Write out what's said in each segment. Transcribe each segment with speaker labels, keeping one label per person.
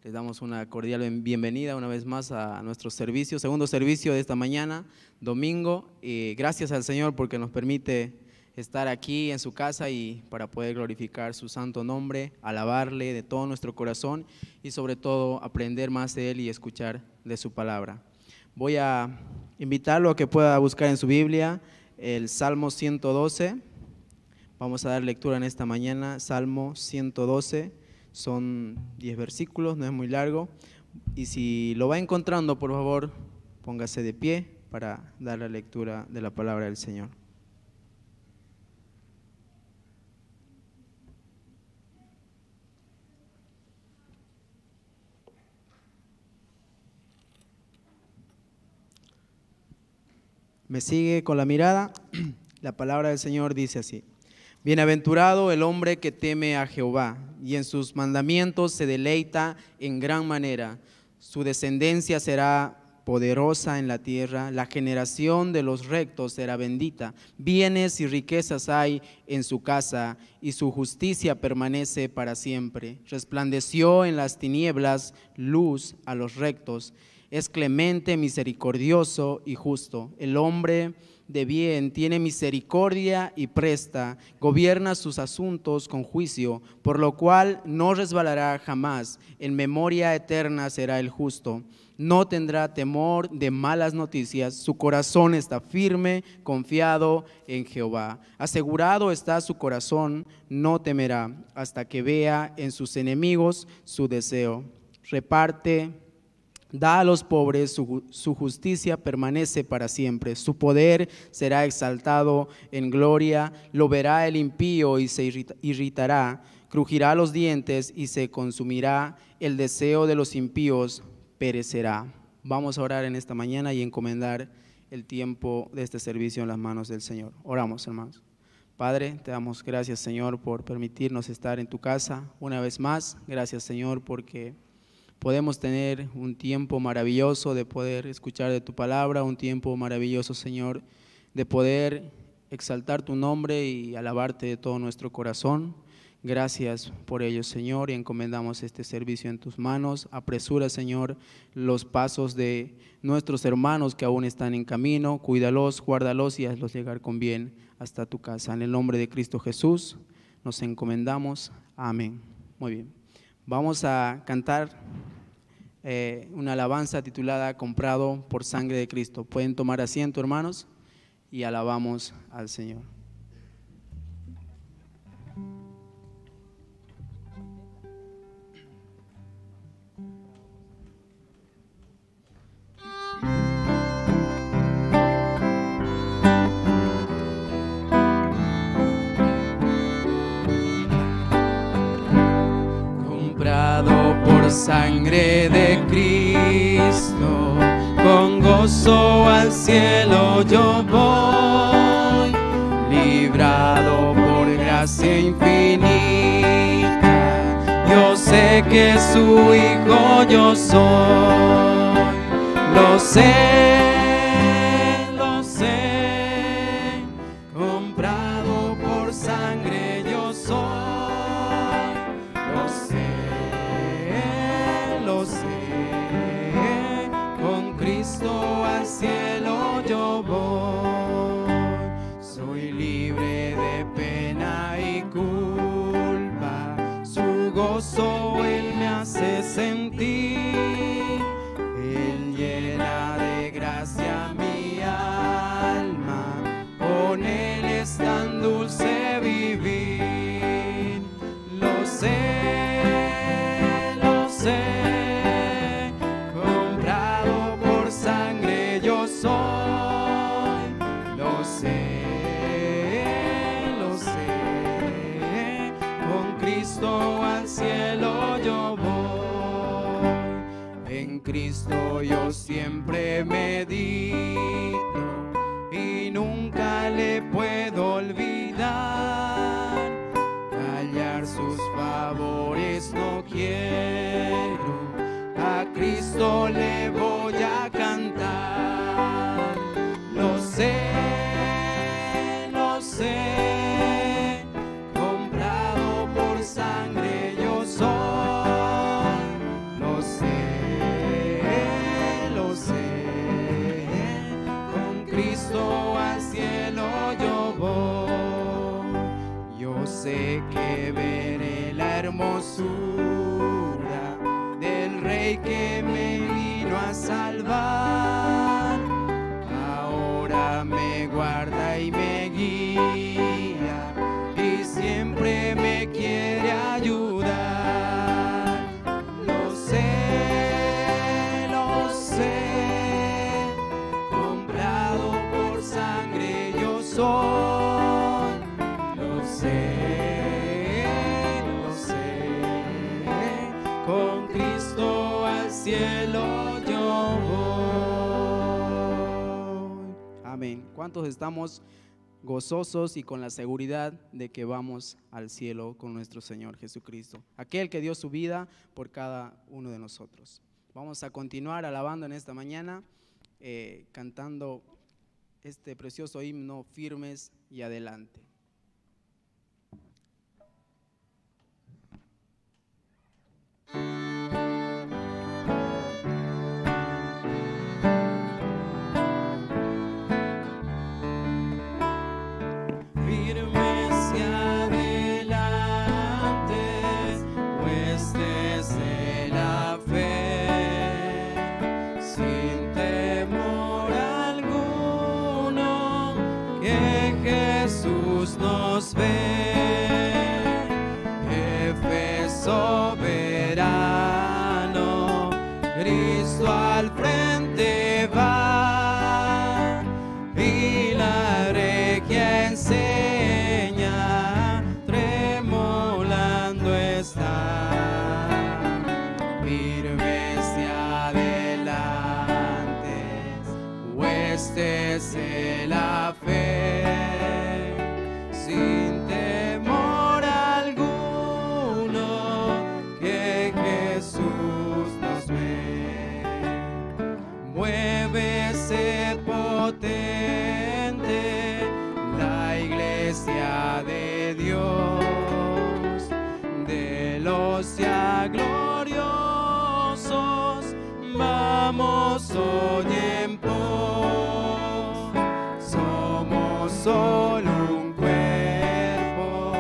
Speaker 1: Les damos una cordial bienvenida una vez más a nuestro servicio, segundo servicio de esta mañana, domingo. Gracias al Señor porque nos permite estar aquí en su casa y para poder glorificar su santo nombre, alabarle de todo nuestro corazón y sobre todo aprender más de Él y escuchar de su palabra. Voy a invitarlo a que pueda buscar en su Biblia el Salmo 112. Vamos a dar lectura en esta mañana, Salmo 112. Son 10 versículos, no es muy largo. Y si lo va encontrando, por favor, póngase de pie para dar la lectura de la palabra del Señor. ¿Me sigue con la mirada? La palabra del Señor dice así: Bienaventurado el hombre que teme a Jehová y en sus mandamientos se deleita en gran manera. Su descendencia será poderosa en la tierra, la generación de los rectos será bendita. Bienes y riquezas hay en su casa y su justicia permanece para siempre. Resplandeció en las tinieblas luz a los rectos. Es clemente, misericordioso y justo. El hombre de bien tiene misericordia y presta, gobierna sus asuntos con juicio, por lo cual no resbalará jamás. En memoria eterna será el justo. No tendrá temor de malas noticias, su corazón está firme, confiado en Jehová. Asegurado está su corazón, no temerá, hasta que vea en sus enemigos su deseo. Da a los pobres, su justicia permanece para siempre. Su poder será exaltado en gloria. Lo verá el impío y se irritará. Crujirá los dientes y se consumirá. El deseo de los impíos perecerá. Vamos a orar en esta mañana y encomendar el tiempo de este servicio en las manos del Señor. Oramos, hermanos. Padre, te damos gracias, Señor, por permitirnos estar en tu casa una vez más. Gracias, Señor, porque podemos tener un tiempo maravilloso de poder escuchar de tu palabra, un tiempo maravilloso, Señor, de poder exaltar tu nombre y alabarte de todo nuestro corazón. Gracias por ello, Señor, y encomendamos este servicio en tus manos. Apresura, Señor, los pasos de nuestros hermanos que aún están en camino. Cuídalos, guárdalos y hazlos llegar con bien hasta tu casa. En el nombre de Cristo Jesús nos encomendamos. Amén. Muy bien. Vamos a cantar una alabanza titulada Comprado por sangre de Cristo. Pueden tomar asiento, hermanos, y alabamos al Señor. Sangre de Cristo, con gozo al cielo yo voy, librado por gracia infinita. Yo sé que su hijo yo soy, lo sé, comprado por sangre yo soy, lo sé. Con Cristo al cielo yo voy, soy libre de pena y culpa, su gozo Él me hace sentir, Él llena de gracia mi alma, con Él es tan dulce vivir, lo sé. Cristo yo siempre medito y nunca le puedo olvidar. Callar sus favores no quiero, a Cristo le voy a cantar. Lo sé, comprado por sangre yo soy. Lo que veré la hermosura del Rey que me vino a salvar. Ahora me guarda y me guía y siempre me quiere ayudar. Lo sé, comprado por sangre yo soy. Lo sé, con Cristo al cielo yo voy. Amén. ¿Cuántos estamos gozosos y con la seguridad de que vamos al cielo con nuestro Señor Jesucristo, aquel que dio su vida por cada uno de nosotros? Vamos a continuar alabando en esta mañana, cantando este precioso himno, Firmes y Adelante. Jesús nos ve, jefe soberano, Cristo al frente va y la regia enseña, tremolando está. Firmes y adelantes, huestes de la fe, sin temor alguno, que Jesús nos ve. Muévese potente la iglesia de Dios, de los ya gloriosos, vamos hoy en pos. Somos solo un cuerpo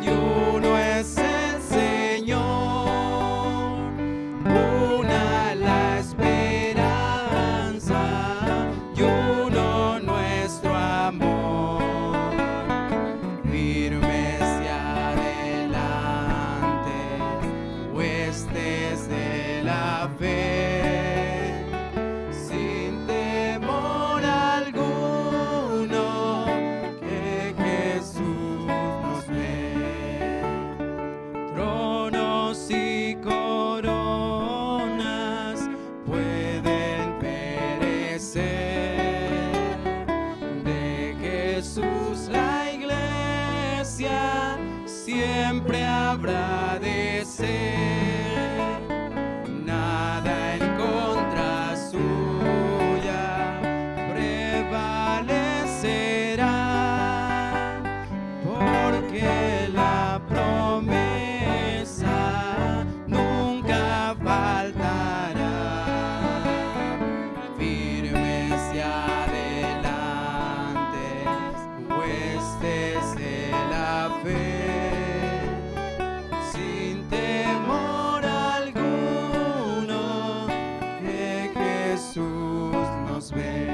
Speaker 1: y uno es el Señor, una la esperanza y uno nuestro amor. Firmes y adelante, huestes de la fe, sin temor alguno, que Jesús nos ve. Tronos y coronas pueden perecer, de Jesús la iglesia siempre habrá de ser. Nada en contra suya prevalecerá, porque la promesa nunca faltará. Firmes y adelantes, huestes de la fe, sin temor alguno, que Jesús nos ve.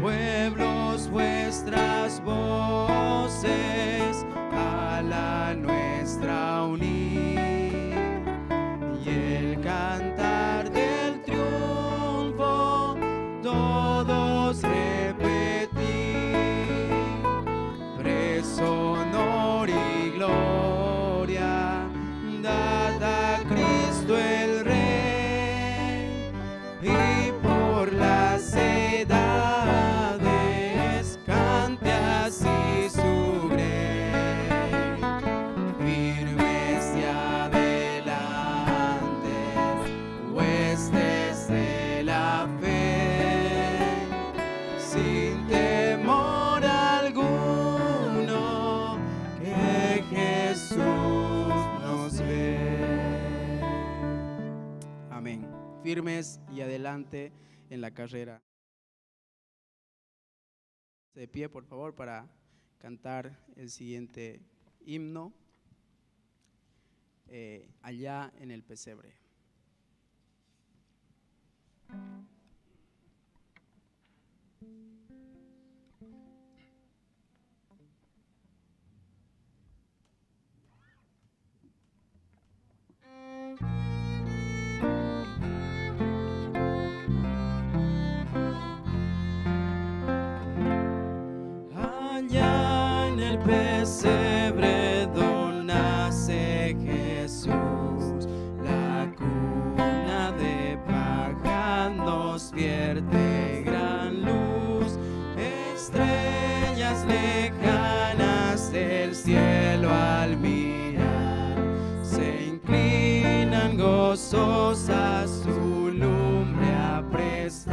Speaker 1: Pueblos, vuestras voces a la nuestra unir, y el cantar del triunfo todos repetir. Preso, honor y gloria, dad a Cristo el Rey, y por las edades cante así su grey. Firmes y adelantes, huestes de la fe, sin temor alguno, que Jesús nos ve. Amén. Firmes y adelante en la carrera. De pie, por favor, para cantar el siguiente himno allá en el pesebre. Allá en el pesebre donde nace Jesús, la cuna de paja nos vierte gran luz, estrellas lejanas del cielo al mirar se inclinan gozosas su lumbre a prestar.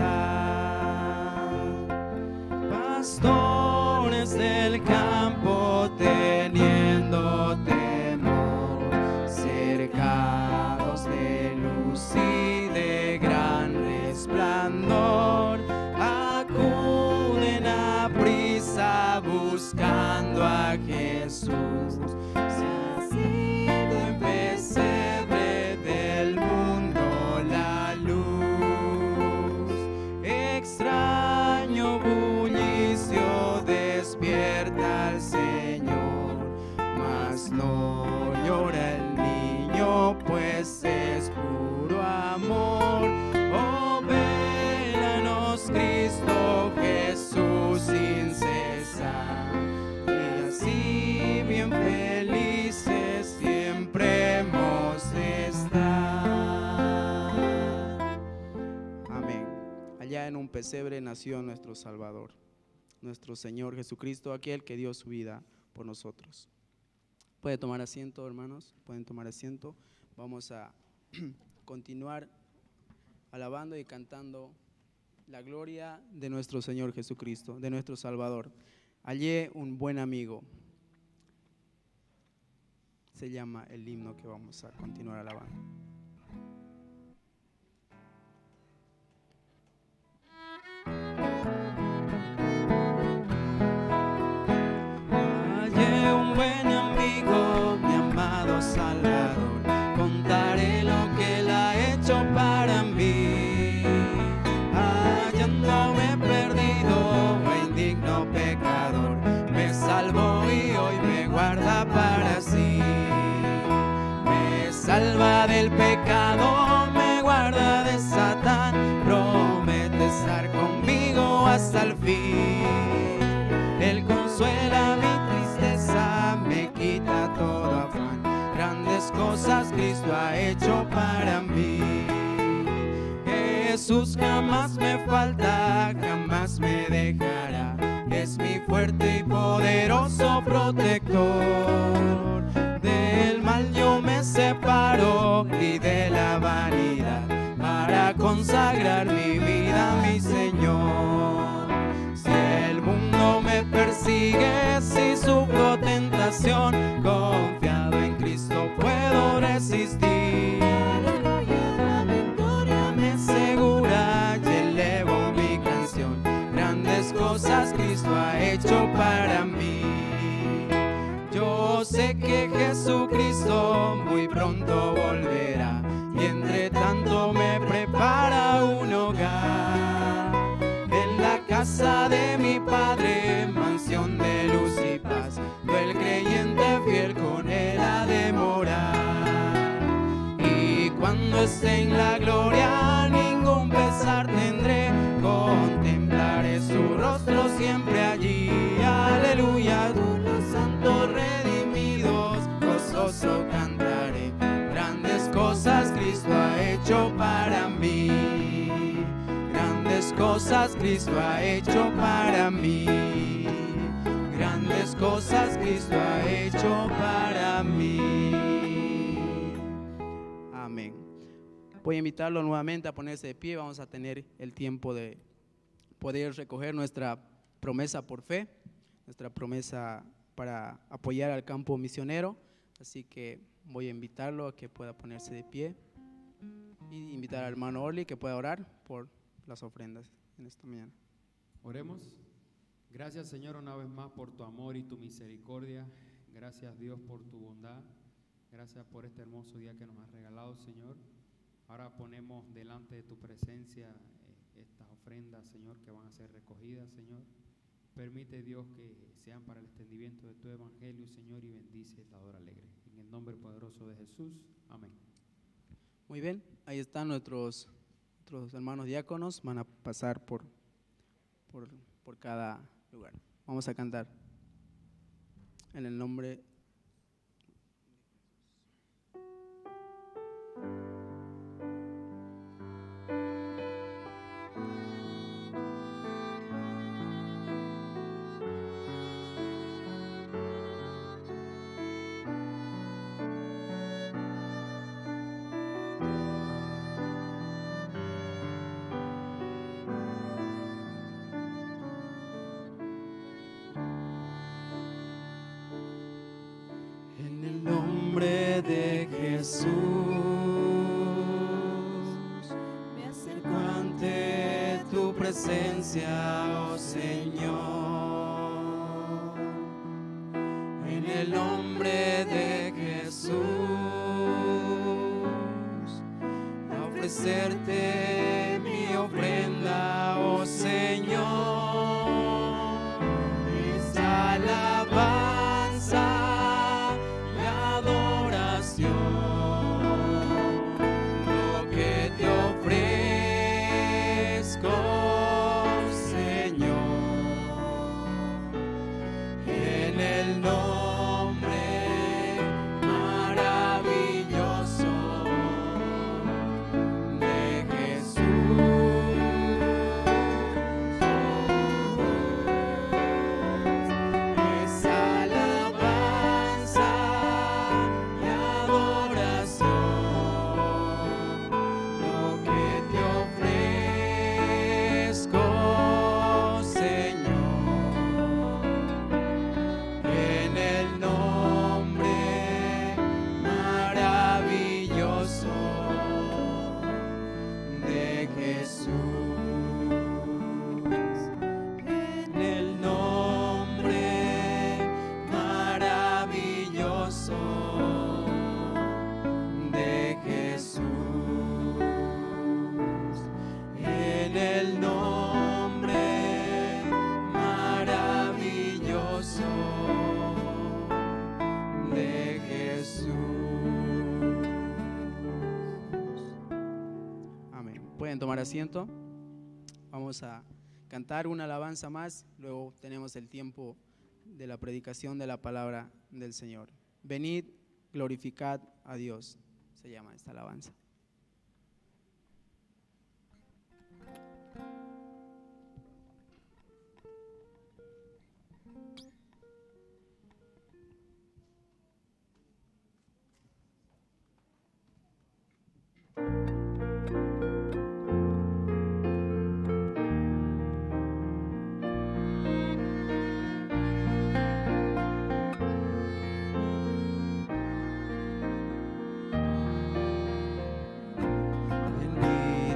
Speaker 1: Pastores del campo teniendo temor, cercados de luz y de gran resplandor, acuden a prisa buscando a Jesús. Se ha sido en pesebre del mundo la luz, extraño bullicio despierta al Señor, mas no llora el niño, pues es puro amor. Oh, vélanos Cristo Jesús sin cesar, y así bien felices siempre hemos de estar. Amén. Allá en un pesebre nació nuestro Salvador, nuestro Señor Jesucristo, aquel que dio su vida por nosotros. Puede tomar asiento, hermanos, pueden tomar asiento. Vamos a continuar alabando y cantando la gloria de nuestro Señor Jesucristo, de nuestro Salvador. Hallé un buen amigo. Se llama el himno que vamos a continuar alabando. Hallé un buen amigo, mi amado Salvador, contaré lo que Él ha hecho para mí. Hallándome perdido e indigno pecador, me salvó y hoy me guarda para sí. Me salva del pecado, me guarda de Satán, promete estar conmigo hasta el fin. Él consuela mi tristeza, me quita todo afán, grandes cosas Cristo ha hecho para mí. Jesús jamás me falta, jamás me dejará, es mi fuerte y poderoso protector. Del mal yo me separo y de la vanidad, para consagrar mi vida a mi Señor. Si el mundo me persigue, si sufro tentación, confiado en Cristo puedo resistir. La victoria me asegura y elevo mi canción, grandes cosas Cristo ha hecho para mí. Yo sé que Jesucristo muy pronto volverá, y entre tanto me prepara un hogar. En la casa de mi Padre, mansión de luz y paz, el creyente fiel con Él ha de morar. Y cuando esté en la gloria, ningún pesar tendré, contemplaré su rostro siempre allí. Aleluya, los santos redimidos, gozoso cantaré, grandes cosas Cristo ha hecho para mí. Grandes cosas Cristo ha hecho para mí. Grandes cosas Cristo ha hecho para mí. Amén. Voy a invitarlo nuevamente a ponerse de pie. Vamos a tener el tiempo de poder recoger nuestra promesa por fe, nuestra promesa para apoyar al campo misionero. Así que voy a invitarlo a que pueda ponerse de pie y invitar al hermano Orly que pueda orar por las ofrendas en esta mañana.
Speaker 2: Oremos. Gracias, Señor, una vez más por tu amor y tu misericordia Gracias, Dios, por tu bondad. Gracias por este hermoso día que nos has regalado, Señor. Ahora ponemos delante de tu presencia estas ofrendas, Señor, que van a ser recogidas, Señor. Permite, Dios, que sean para el extendimiento de tu evangelio, Señor, y bendice la hora alegre. En el nombre poderoso de Jesús. Amén.
Speaker 1: Muy bien, ahí están nuestros hermanos diáconos, van a pasar por cada lugar. Vamos a cantar en el nombre. De Jesús, me acerco ante tu presencia, oh Señor. En el nombre de Jesús, a ofrecerte mi ofrenda, oh Señor. Esta alabanza, lo que te ofrezco, Señor, en el nombre maravilloso de Jesús. Esa alabanza y adoración, lo que te ofrezco, Señor, en el nombre maravilloso de Jesús. En el nombre maravilloso de Jesús, en el nombre maravilloso de Jesús. Amén. Pueden tomar asiento. Vamos a cantar una alabanza más, luego tenemos el tiempo de la predicación de la palabra del Señor. Venid, glorificad a Dios, se llama esta alabanza.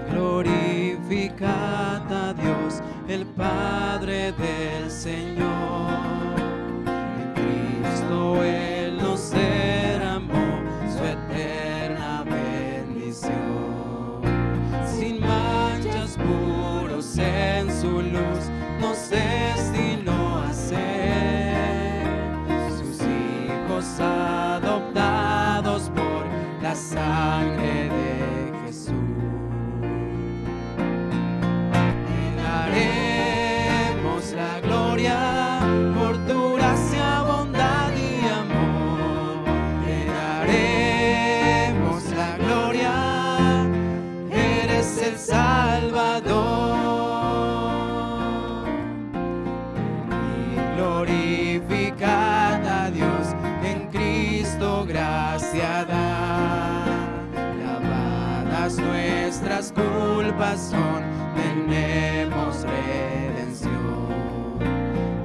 Speaker 1: Glorificad a Dios, el Padre del Señor. En Cristo Él nos derramó su eterna bendición. Sin manchas, puros en su luz, nos destinó a ser sus hijos adoptados por la sangre de Jesús. La gloria por tu gracia, bondad y amor. Te daremos la gloria, eres el Salvador. Y glorificad a Dios, en Cristo gracia da. Lavadas nuestras culpas son, tenemos redención.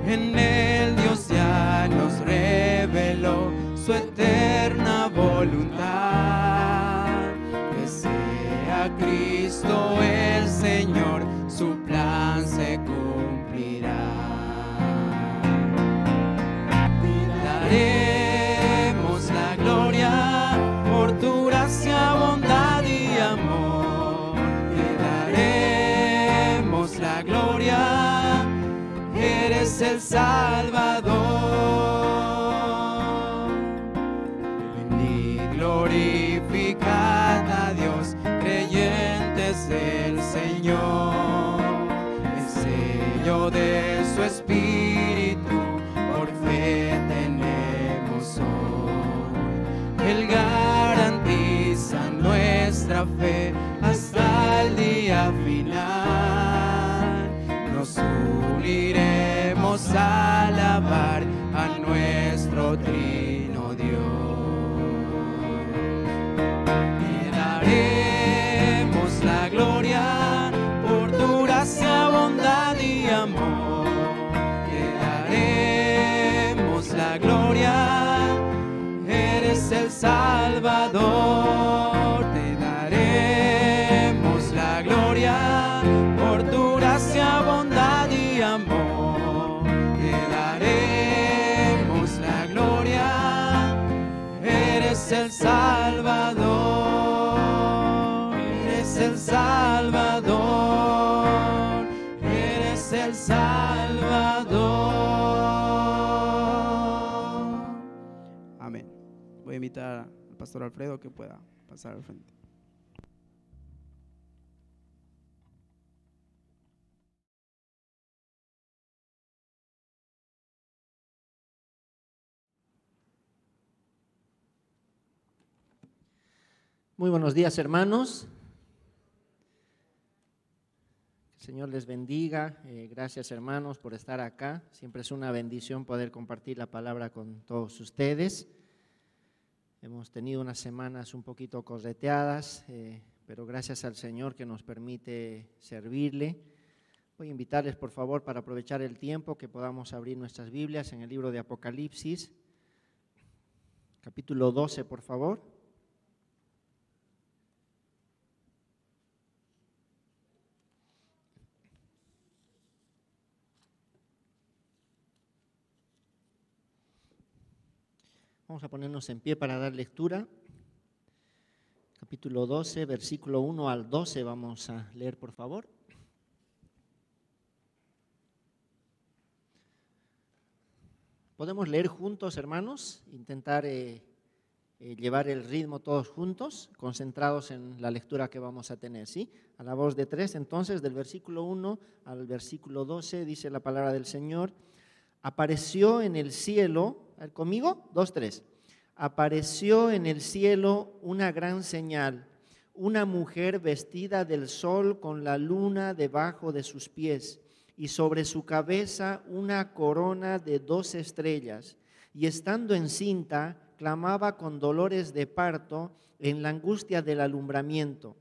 Speaker 1: En Él Dios ya nos reveló su eterna voluntad, que sea Cristo el Señor, su plan se cumplirá. Te daré fe hasta el día final. Nos uniremos a alabar a nuestro trino Dios. Te daremos la gloria por tu gracia, bondad y amor. Te daremos la gloria, eres el Salvador. Te daremos la gloria por tu gracia, bondad y amor. Te daremos la gloria, eres el Salvador. Eres el Salvador. Eres el Salvador. Amén. Voy a invitar al pastor Alfredo que pueda pasar al frente.
Speaker 3: Muy buenos días, hermanos. Que el Señor les bendiga. Gracias, hermanos, por estar acá. Siempre es una bendición poder compartir la palabra con todos ustedes. Hemos tenido unas semanas un poquito correteadas, pero gracias al Señor que nos permite servirle. Voy a invitarles, por favor, para aprovechar el tiempo, que podamos abrir nuestras Biblias en el libro de Apocalipsis, capítulo 12, por favor. Vamos a ponernos en pie para dar lectura. Capítulo 12, versículo 1 al 12, vamos a leer, por favor. ¿Podemos leer juntos, hermanos? Intentar llevar el ritmo todos juntos, concentrados en la lectura que vamos a tener, ¿sí? A la voz de tres, entonces, del versículo 1 al versículo 12, dice la palabra del Señor. Apareció en el cielo, a ver, conmigo, 2, 3. Apareció en el cielo una gran señal, una mujer vestida del sol con la luna debajo de sus pies y sobre su cabeza una corona de 12 estrellas. Y estando encinta, clamaba con dolores de parto en la angustia del alumbramiento.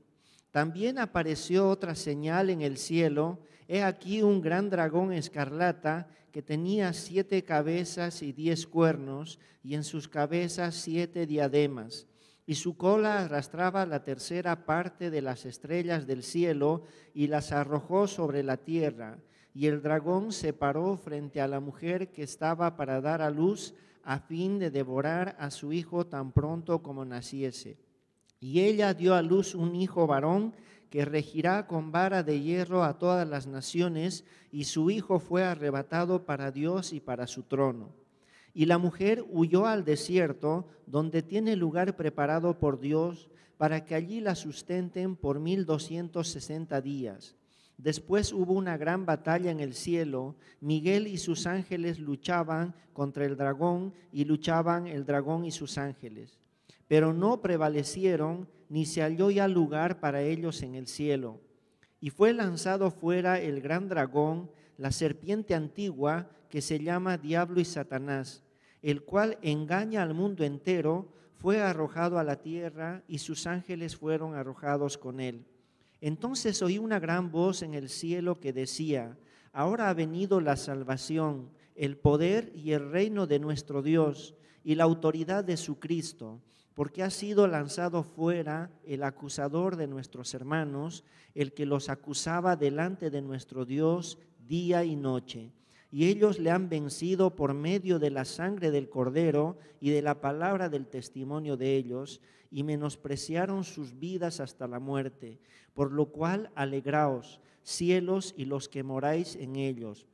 Speaker 3: También apareció otra señal en el cielo. He aquí un gran dragón escarlata que tenía 7 cabezas y 10 cuernos, y en sus cabezas 7 diademas. Y su cola arrastraba la tercera parte de las estrellas del cielo y las arrojó sobre la tierra. Y el dragón se paró frente a la mujer que estaba para dar a luz, a fin de devorar a su hijo tan pronto como naciese. Y ella dio a luz un hijo varón, que regirá con vara de hierro a todas las naciones, y su hijo fue arrebatado para Dios y para su trono. Y la mujer huyó al desierto, donde tiene lugar preparado por Dios, para que allí la sustenten por 1260 días. Después hubo una gran batalla en el cielo. Miguel y sus ángeles luchaban contra el dragón, y luchaban el dragón y sus ángeles. Pero no prevalecieron, ni se halló ya lugar para ellos en el cielo. Y fue lanzado fuera el gran dragón, la serpiente antigua, que se llama Diablo y Satanás, el cual engaña al mundo entero. Fue arrojado a la tierra, y sus ángeles fueron arrojados con él. Entonces oí una gran voz en el cielo que decía: ahora ha venido la salvación, el poder y el reino de nuestro Dios, y la autoridad de su Cristo, porque ha sido lanzado fuera el acusador de nuestros hermanos, el que los acusaba delante de nuestro Dios día y noche. Y ellos le han vencido por medio de la sangre del Cordero y de la palabra del testimonio de ellos, y menospreciaron sus vidas hasta la muerte. Por lo cual, alegraos, cielos y los que moráis en ellos.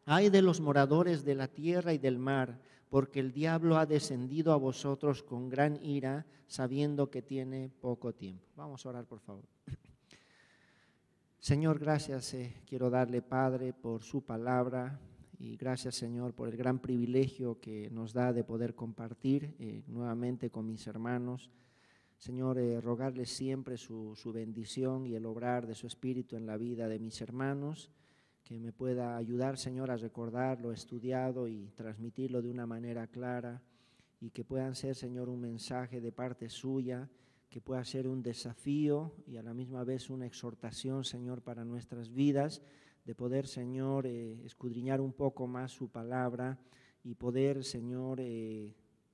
Speaker 3: Ay de los moradores de la tierra y del mar, porque el diablo ha descendido a vosotros con gran ira, sabiendo que tiene poco tiempo. Vamos a orar, por favor. Señor, gracias quiero darle, Padre, por su palabra, y gracias, Señor, por el gran privilegio que nos da de poder compartir nuevamente con mis hermanos. Señor, rogarle siempre su bendición y el obrar de su Espíritu en la vida de mis hermanos, que me pueda ayudar, Señor, a recordar lo estudiado y transmitirlo de una manera clara, y que puedan ser, Señor, un mensaje de parte suya, que pueda ser un desafío y a la misma vez una exhortación, Señor, para nuestras vidas, de poder, Señor, escudriñar un poco más su palabra y poder, Señor,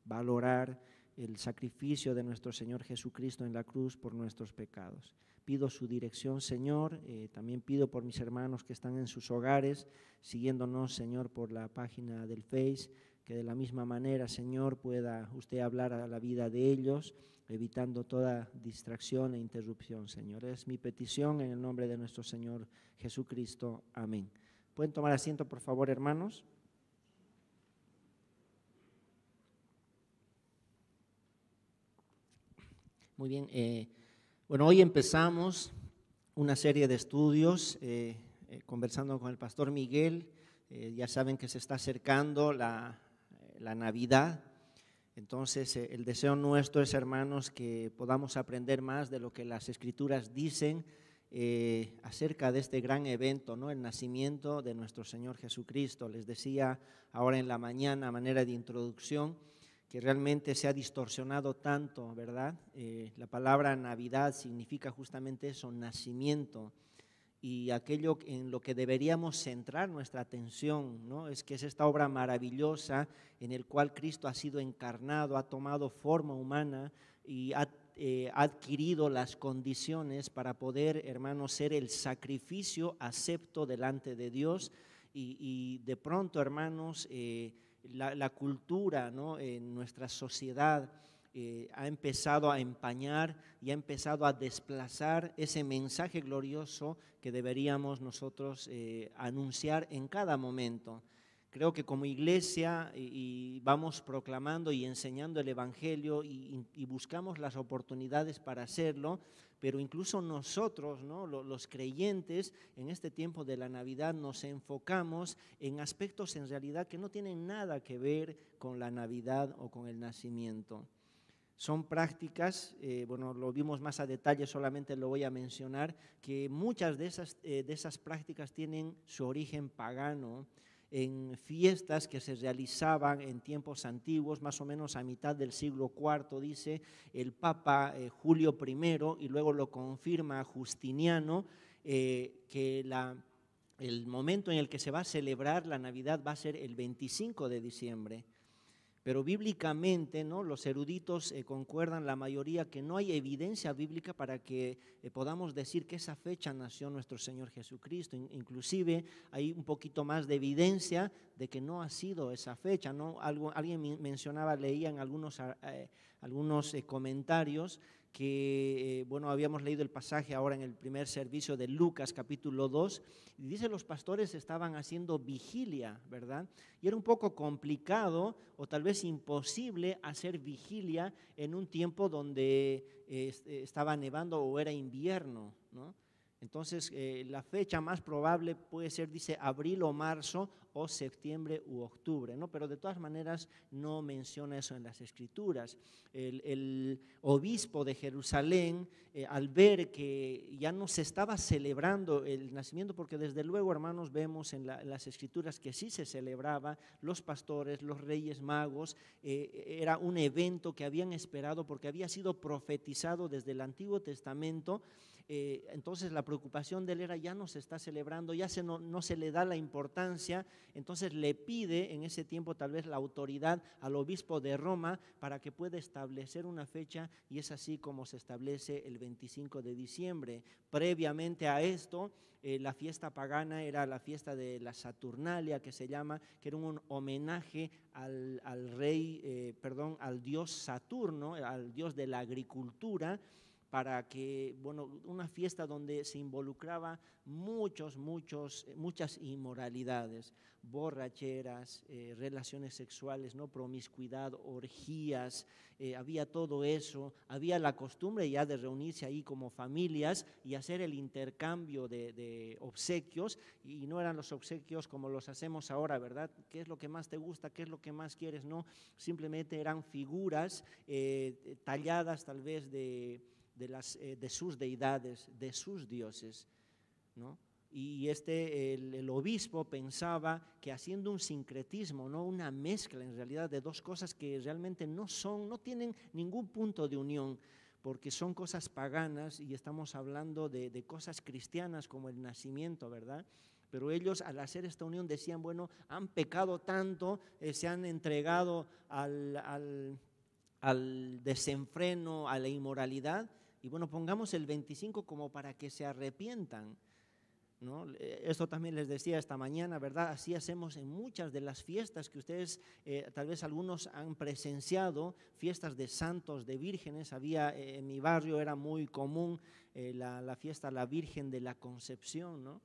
Speaker 3: valorar el sacrificio de nuestro Señor Jesucristo en la cruz por nuestros pecados. Pido su dirección, Señor, también pido por mis hermanos que están en sus hogares, siguiéndonos, Señor, por la página del Face, que de la misma manera, Señor, pueda usted hablar a la vida de ellos, evitando toda distracción e interrupción, Señor. Es mi petición en el nombre de nuestro Señor Jesucristo. Amén. ¿Pueden tomar asiento, por favor, hermanos? Muy bien, bueno, hoy empezamos una serie de estudios conversando con el pastor Miguel. Ya saben que se está acercando la Navidad, entonces el deseo nuestro es, hermanos, que podamos aprender más de lo que las Escrituras dicen acerca de este gran evento, ¿no? El nacimiento de nuestro Señor Jesucristo. Les decía ahora en la mañana, a manera de introducción, que realmente se ha distorsionado tanto, ¿verdad? La palabra Navidad significa justamente eso, nacimiento, y aquello en lo que deberíamos centrar nuestra atención, ¿no? Es que es esta obra maravillosa en el cual Cristo ha sido encarnado, ha tomado forma humana y ha adquirido las condiciones para poder, hermanos, ser el sacrificio acepto delante de Dios, y de pronto, hermanos, la cultura, ¿no? En nuestra sociedad ha empezado a empañar y ha empezado a desplazar ese mensaje glorioso que deberíamos nosotros anunciar en cada momento. Creo que como iglesia y vamos proclamando y enseñando el Evangelio y buscamos las oportunidades para hacerlo, pero incluso nosotros, ¿no? Los creyentes en este tiempo de la Navidad nos enfocamos en aspectos en realidad que no tienen nada que ver con la Navidad o con el nacimiento. Son prácticas, bueno, lo vimos más a detalle, solamente lo voy a mencionar, que muchas de esas prácticas tienen su origen pagano en fiestas que se realizaban en tiempos antiguos, más o menos a mitad del siglo IV, dice el Papa Julio I, y luego lo confirma Justiniano, que el momento en el que se va a celebrar la Navidad va a ser el 25 de diciembre. Pero bíblicamente, ¿no? Los eruditos concuerdan la mayoría que no hay evidencia bíblica para que podamos decir que esa fecha nació nuestro Señor Jesucristo. Inclusive hay un poquito más de evidencia de que no ha sido esa fecha, ¿no? Alguien mencionaba, leía en algunos comentarios que, bueno, habíamos leído el pasaje ahora en el primer servicio de Lucas capítulo 2, y dice los pastores estaban haciendo vigilia, ¿verdad? Y era un poco complicado o tal vez imposible hacer vigilia en un tiempo donde estaba nevando o era invierno, ¿no? Entonces, la fecha más probable puede ser, dice, abril o marzo o septiembre u octubre, ¿no? Pero de todas maneras no menciona eso en las Escrituras. El obispo de Jerusalén, al ver que ya no se estaba celebrando el nacimiento, porque desde luego, hermanos, vemos en las Escrituras que sí se celebraba, los pastores, los reyes magos, era un evento que habían esperado porque había sido profetizado desde el Antiguo Testamento. Entonces la preocupación de él era, ya no se está celebrando, ya no se le da la importancia. Entonces le pide en ese tiempo tal vez la autoridad al obispo de Roma para que pueda establecer una fecha, y es así como se establece el 25 de diciembre. Previamente a esto, la fiesta pagana era la fiesta de la Saturnalia, que se llama, que era un homenaje al dios Saturno, al dios de la agricultura, para que, bueno, una fiesta donde se involucraba muchas inmoralidades, borracheras, relaciones sexuales, ¿no? Promiscuidad, orgías, había todo eso, había la costumbre ya de reunirse ahí como familias y hacer el intercambio de obsequios, y no eran los obsequios como los hacemos ahora, ¿verdad? ¿Qué es lo que más te gusta? ¿Qué es lo que más quieres? No, simplemente eran figuras talladas tal vez de sus deidades, de sus dioses, ¿no? Y el obispo pensaba que haciendo un sincretismo, ¿no? Una mezcla en realidad de dos cosas que realmente no tienen ningún punto de unión, porque son cosas paganas y estamos hablando de cosas cristianas como el nacimiento, ¿verdad? Pero ellos al hacer esta unión decían, bueno, han pecado tanto, se han entregado al desenfreno, a la inmoralidad, y bueno, pongamos el 25 como para que se arrepientan, ¿no? Esto también les decía esta mañana, ¿verdad? Así hacemos en muchas de las fiestas que ustedes, tal vez algunos han presenciado, fiestas de santos, de vírgenes. Había en mi barrio, era muy común la fiesta La Virgen de la Concepción, ¿no?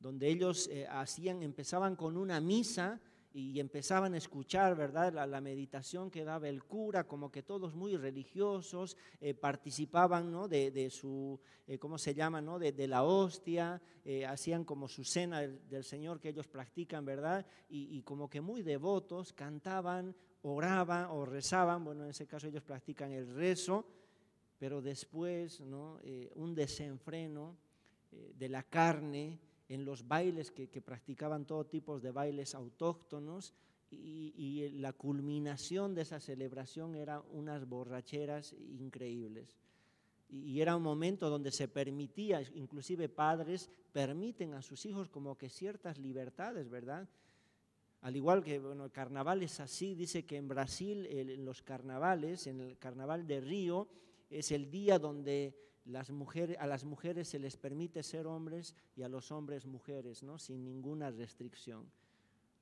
Speaker 3: Donde ellos empezaban con una misa y empezaban a escuchar, ¿verdad?, la meditación que daba el cura, como que todos muy religiosos, participaban, ¿no?, de su, ¿cómo se llama?, ¿no?, de la hostia, hacían como su cena del Señor que ellos practican, ¿verdad?, y como que muy devotos, cantaban, oraban o rezaban, bueno, en ese caso ellos practican el rezo, pero después, ¿no?, un desenfreno de la carne, en los bailes que practicaban todo tipo de bailes autóctonos, y la culminación de esa celebración eran unas borracheras increíbles. Y era un momento donde se permitía, inclusive padres permiten a sus hijos como que ciertas libertades, ¿verdad? Al igual que, bueno, el carnaval es así, dice que en Brasil, en los carnavales, en el carnaval de Río, es el día donde a las mujeres se les permite ser hombres y a los hombres mujeres, ¿no?, sin ninguna restricción.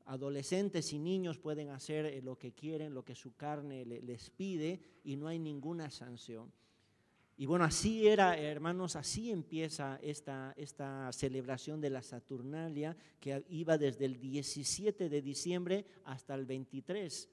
Speaker 3: Adolescentes y niños pueden hacer lo que quieren, lo que su carne les pide, y no hay ninguna sanción. Y bueno, así era, hermanos, así empieza esta celebración de la Saturnalia, que iba desde el 17 de diciembre hasta el 23.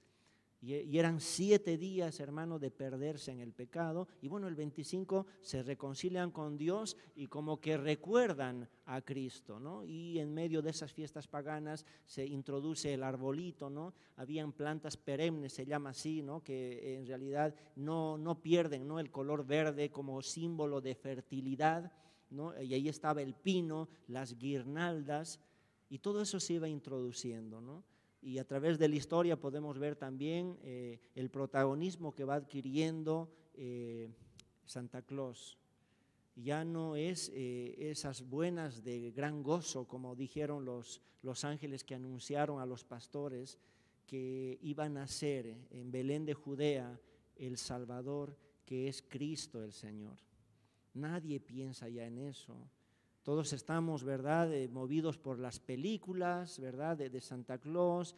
Speaker 3: Y eran 7 días, hermano, de perderse en el pecado. Y bueno, el 25 se reconcilian con Dios y como que recuerdan a Cristo, ¿no? Y en medio de esas fiestas paganas se introduce el arbolito, ¿no? Habían plantas perennes, se llama así, ¿no?, que en realidad no pierden, ¿no?, el color verde como símbolo de fertilidad, ¿no? Y ahí estaba el pino, las guirnaldas, y todo eso se iba introduciendo, ¿no? Y a través de la historia podemos ver también el protagonismo que va adquiriendo Santa Claus. Ya no es esas buenas de gran gozo, como dijeron los ángeles que anunciaron a los pastores que iban a nacer en Belén de Judea el Salvador, que es Cristo el Señor. Nadie piensa ya en eso. Todos estamos, ¿verdad?, movidos por las películas, ¿verdad?, de Santa Claus,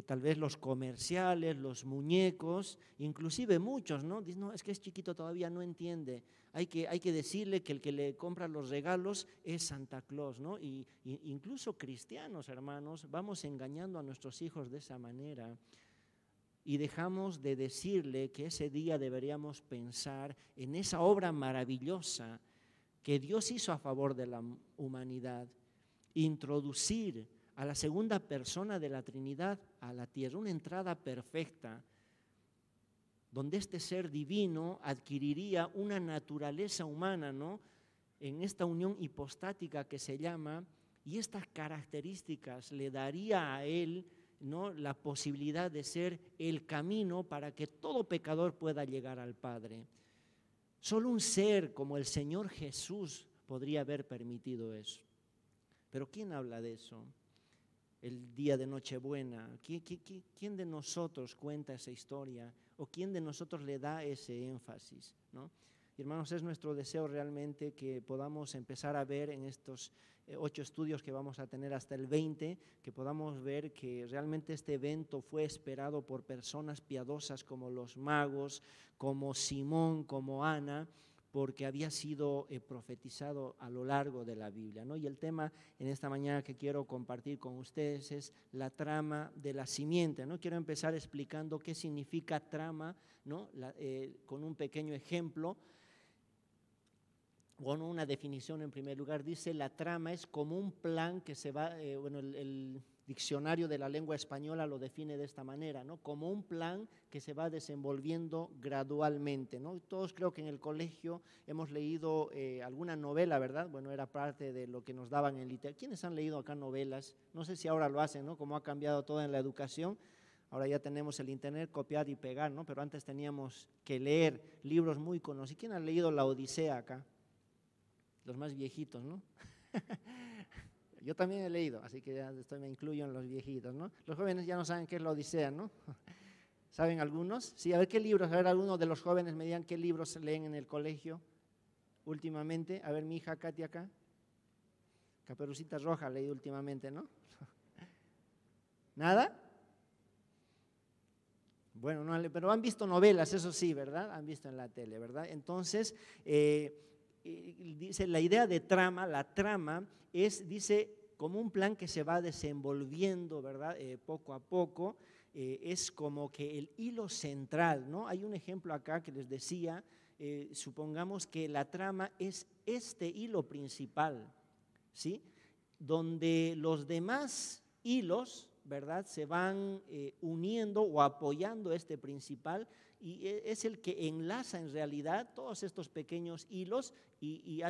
Speaker 3: tal vez los comerciales, los muñecos, inclusive muchos, ¿no? Dicen, no, es que es chiquito, todavía no entiende. Hay que decirle que el que le compra los regalos es Santa Claus, ¿no? Y incluso cristianos, hermanos, vamos engañando a nuestros hijos de esa manera. Y dejamos de decirle que ese día deberíamos pensar en esa obra maravillosa que Dios hizo a favor de la humanidad, introducir a la segunda persona de la Trinidad a la tierra, una entrada perfecta, donde este ser divino adquiriría una naturaleza humana, ¿no?, en esta unión hipostática que se llama, y estas características le daría a él, ¿no?, la posibilidad de ser el camino para que todo pecador pueda llegar al Padre. Solo un ser como el Señor Jesús podría haber permitido eso. Pero ¿quién habla de eso? El día de Nochebuena, ¿quién de nosotros cuenta esa historia? ¿O quién de nosotros le da ese énfasis, ¿no? Hermanos, es nuestro deseo realmente que podamos empezar a ver en estos 8 estudios que vamos a tener hasta el 20, que podamos ver que realmente este evento fue esperado por personas piadosas como los magos, como Simón, como Ana, porque había sido profetizado a lo largo de la Biblia, ¿no? Y el tema en esta mañana que quiero compartir con ustedes es la trama de la simiente, ¿no? Quiero empezar explicando qué significa trama, ¿no? Con un pequeño ejemplo. Bueno, una definición en primer lugar dice: la trama es como un plan que se va, el diccionario de la lengua española lo define de esta manera, ¿no? Como un plan que se va desenvolviendo gradualmente, ¿no? Todos creo que en el colegio hemos leído alguna novela, ¿verdad? Bueno, era parte de lo que nos daban en literatura. ¿Quiénes han leído acá novelas? No sé si ahora lo hacen, ¿no? Como ha cambiado todo en la educación. Ahora ya tenemos el internet, copiar y pegar, ¿no? Pero antes teníamos que leer libros muy conocidos. ¿Quién ha leído La Odisea acá? Los más viejitos, ¿no? Yo también he leído, así que ya me incluyo en los viejitos, ¿no? Los jóvenes ya no saben qué es la Odisea, ¿no? ¿Saben algunos? Sí, a ver qué libros, a ver, algunos de los jóvenes me digan qué libros leen en el colegio últimamente. A ver, mi hija Katy acá. Caperucita Roja ha leído últimamente, ¿no? ¿Nada? Bueno, no, pero han visto novelas, eso sí, ¿verdad? Han visto en la tele, ¿verdad? Entonces, dice la idea de trama, la trama es, dice, como un plan que se va desenvolviendo, ¿verdad? Poco a poco, es como que el hilo central, ¿no? Hay un ejemplo acá que les decía, supongamos que la trama es este hilo principal, ¿sí? Donde los demás hilos, ¿verdad?, se van uniendo o apoyando este principal, y es el que enlaza en realidad todos estos pequeños hilos y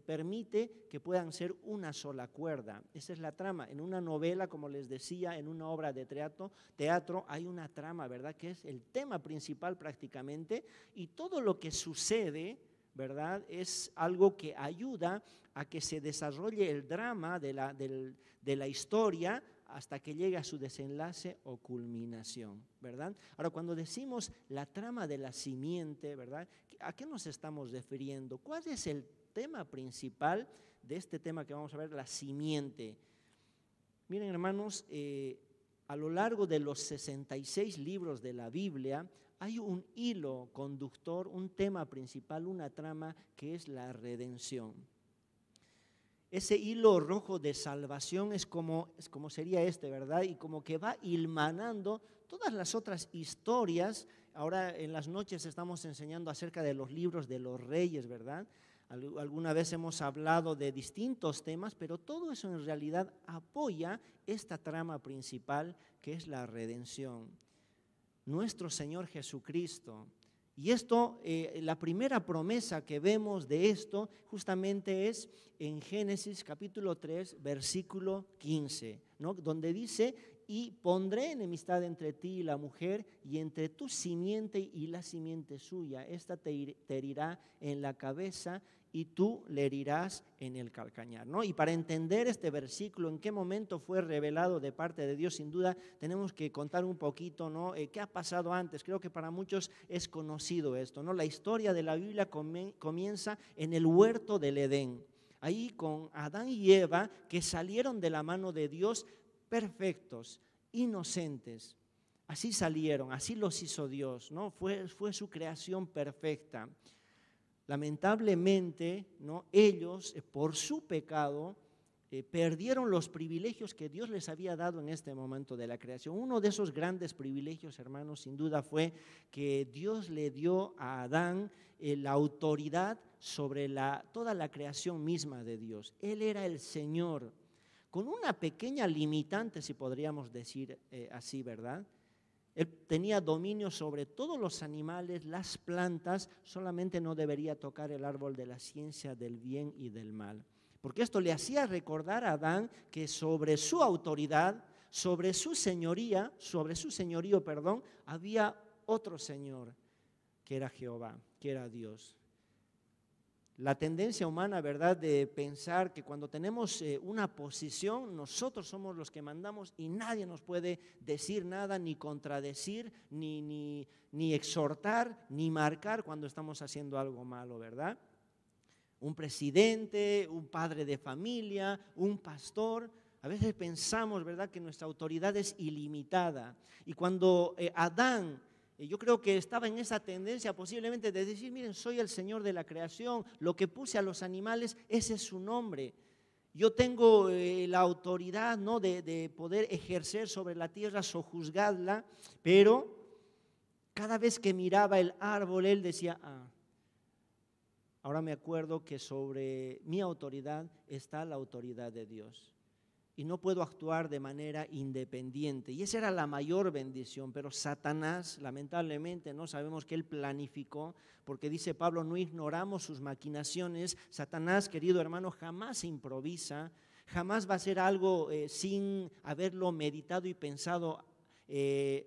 Speaker 3: permite que puedan ser una sola cuerda. Esa es la trama. En una novela, como les decía, en una obra de teatro hay una trama, ¿verdad?, que es el tema principal prácticamente, y todo lo que sucede, ¿verdad?, es algo que ayuda a que se desarrolle el drama de la historia hasta que llegue a su desenlace o culminación, ¿verdad? Ahora, cuando decimos la trama de la simiente, ¿verdad?, ¿a qué nos estamos refiriendo? ¿Cuál es el tema principal de este tema que vamos a ver, la simiente? Miren, hermanos, a lo largo de los 66 libros de la Biblia hay un hilo conductor, un tema principal, una trama que es la redención. Ese hilo rojo de salvación es como sería este, ¿verdad? Y como que va hilmanando todas las otras historias. Ahora en las noches estamos enseñando acerca de los libros de los reyes, ¿verdad? Alguna vez hemos hablado de distintos temas, pero todo eso en realidad apoya esta trama principal que es la redención. Nuestro Señor Jesucristo. Y esto, la primera promesa que vemos de esto justamente es en Génesis capítulo 3, versículo 15, ¿no? Donde dice: y pondré enemistad entre ti y la mujer, y entre tu simiente y la simiente suya. Esta te herirá en la cabeza y tú le herirás en el calcañar, ¿no? Y para entender este versículo, en qué momento fue revelado de parte de Dios, sin duda tenemos que contar un poquito, ¿no? ¿Qué ha pasado antes? Creo que para muchos es conocido esto, ¿no? La historia de la Biblia comienza en el huerto del Edén, ahí con Adán y Eva, que salieron de la mano de Dios perfectos, inocentes. Así salieron, así los hizo Dios, ¿no? Fue su creación perfecta. Lamentablemente, ¿no?, ellos, por su pecado, perdieron los privilegios que Dios les había dado en este momento de la creación. Uno de esos grandes privilegios, hermanos, sin duda fue que Dios le dio a Adán la autoridad sobre toda la creación misma de Dios. Él era el Señor, con una pequeña limitante, si podríamos decir así, ¿verdad? Él tenía dominio sobre todos los animales, las plantas, solamente no debería tocar el árbol de la ciencia del bien y del mal. Porque esto le hacía recordar a Adán que sobre su autoridad, sobre su señorío, había otro Señor, que era Jehová, que era Dios. La tendencia humana, ¿verdad?, de pensar que cuando tenemos una posición, nosotros somos los que mandamos y nadie nos puede decir nada, ni contradecir, ni exhortar, ni marcar cuando estamos haciendo algo malo, ¿verdad? Un presidente, un padre de familia, un pastor. A veces pensamos, ¿verdad?, que nuestra autoridad es ilimitada. Y cuando Adán, yo creo que estaba en esa tendencia posiblemente de decir, miren, soy el Señor de la creación, lo que puse a los animales, ese es su nombre. Yo tengo la autoridad, ¿no?, de poder ejercer sobre la tierra, sojuzgarla, pero cada vez que miraba el árbol, él decía, ahora me acuerdo que sobre mi autoridad está la autoridad de Dios. Y no puedo actuar de manera independiente. Y esa era la mayor bendición, pero Satanás, lamentablemente, no sabemos que él planificó, porque dice Pablo, no ignoramos sus maquinaciones. Satanás, querido hermano, jamás improvisa, jamás va a hacer algo sin haberlo meditado y pensado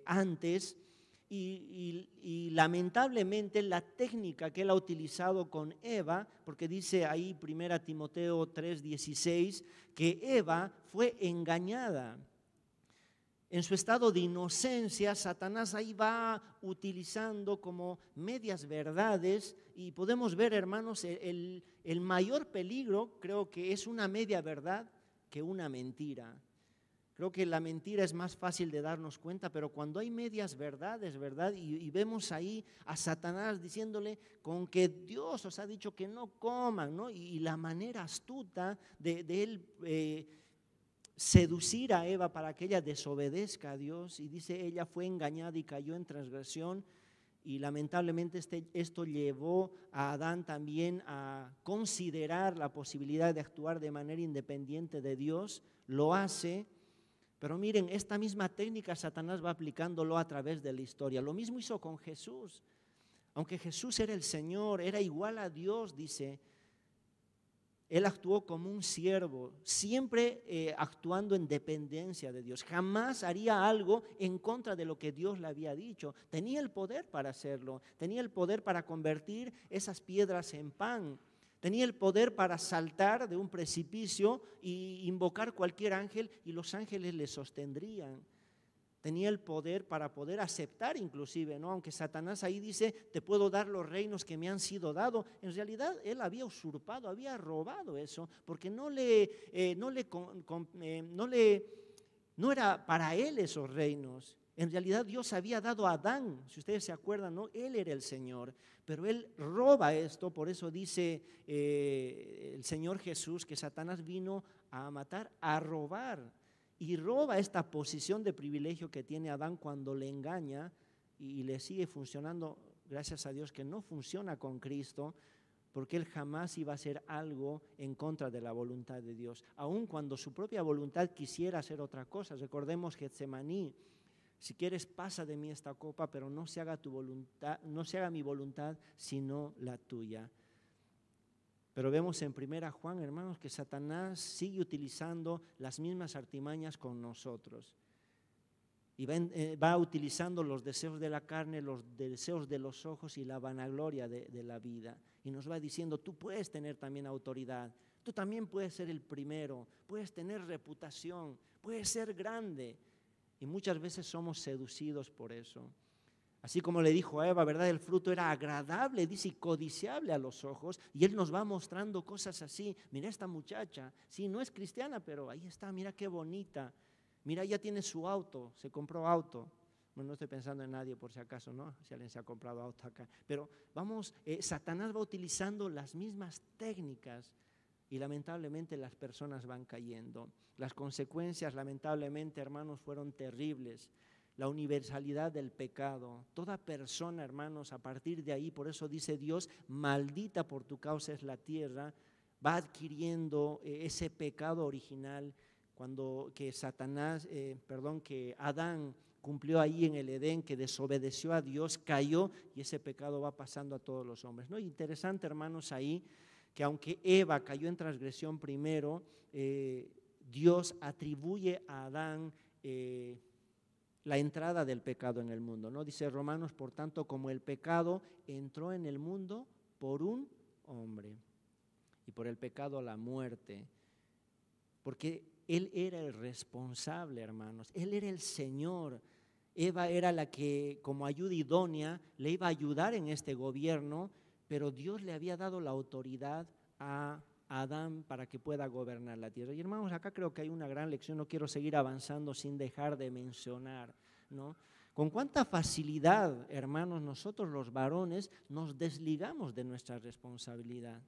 Speaker 3: antes. Y lamentablemente la técnica que él ha utilizado con Eva, porque dice ahí 1 Timoteo 3:16, que Eva fue engañada. En su estado de inocencia, Satanás ahí va utilizando como medias verdades y podemos ver, hermanos, el mayor peligro creo que es una media verdad que una mentira. Creo que la mentira es más fácil de darnos cuenta, pero cuando hay medias verdades, ¿verdad? Y vemos ahí a Satanás diciéndole con que Dios os ha dicho que no coman, ¿no? Y la manera astuta de él seducir a Eva para que ella desobedezca a Dios. Y dice, ella fue engañada y cayó en transgresión. Y lamentablemente esto llevó a Adán también a considerar la posibilidad de actuar de manera independiente de Dios. Lo hace. Pero miren, esta misma técnica Satanás va aplicándolo a través de la historia. Lo mismo hizo con Jesús. Aunque Jesús era el Señor, era igual a Dios, dice, él actuó como un siervo, siempre actuando en dependencia de Dios. Jamás haría algo en contra de lo que Dios le había dicho. Tenía el poder para hacerlo, tenía el poder para convertir esas piedras en pan. Tenía el poder para saltar de un precipicio e invocar cualquier ángel y los ángeles le sostendrían. Tenía el poder para poder aceptar inclusive, ¿no? Aunque Satanás ahí dice, te puedo dar los reinos que me han sido dados. En realidad él había usurpado, había robado eso, porque no era para él esos reinos. En realidad Dios había dado a Adán, si ustedes se acuerdan, ¿no? Él era el Señor, pero él roba esto, por eso dice el Señor Jesús que Satanás vino a matar, a robar, y roba esta posición de privilegio que tiene Adán cuando le engaña y le sigue funcionando, gracias a Dios que no funciona con Cristo, porque él jamás iba a hacer algo en contra de la voluntad de Dios, aun cuando su propia voluntad quisiera hacer otra cosa. Recordemos Getsemaní. Si quieres, pasa de mí esta copa, pero no se haga tu voluntad, no se haga mi voluntad, sino la tuya. Pero vemos en 1 Juan, hermanos, que Satanás sigue utilizando las mismas artimañas con nosotros. Y va utilizando los deseos de la carne, los deseos de los ojos y la vanagloria de la vida. Y nos va diciendo, tú puedes tener también autoridad, tú también puedes ser el primero, puedes tener reputación, puedes ser grande. Y muchas veces somos seducidos por eso. Así como le dijo a Eva, ¿verdad? El fruto era agradable, dice, y codiciable a los ojos. Y él nos va mostrando cosas así. Mira esta muchacha, sí, no es cristiana, pero ahí está, mira qué bonita. Mira, ya tiene su auto, se compró auto. Bueno, no estoy pensando en nadie por si acaso, ¿no? Si alguien se ha comprado auto acá. Pero vamos, Satanás va utilizando las mismas técnicas. Y lamentablemente las personas van cayendo. Las consecuencias, lamentablemente, hermanos, fueron terribles. La universalidad del pecado. Toda persona, hermanos, a partir de ahí, por eso dice Dios, maldita por tu causa es la tierra, va adquiriendo ese pecado original que Adán cumplió ahí en el Edén, que desobedeció a Dios, cayó y ese pecado va pasando a todos los hombres, ¿no? Interesante, hermanos, ahí que aunque Eva cayó en transgresión primero, Dios atribuye a Adán la entrada del pecado en el mundo, ¿no? Dice Romanos, por tanto, como el pecado entró en el mundo por un hombre. por el pecado la muerte, porque Él era el responsable, hermanos, Él era el Señor. Eva era la que como ayuda idónea le iba a ayudar en este gobierno, pero Dios le había dado la autoridad a Adán para que pueda gobernar la tierra. Y hermanos, acá creo que hay una gran lección, no quiero seguir avanzando sin dejar de mencionar, ¿no? Con cuánta facilidad, hermanos, nosotros los varones nos desligamos de nuestra responsabilidad.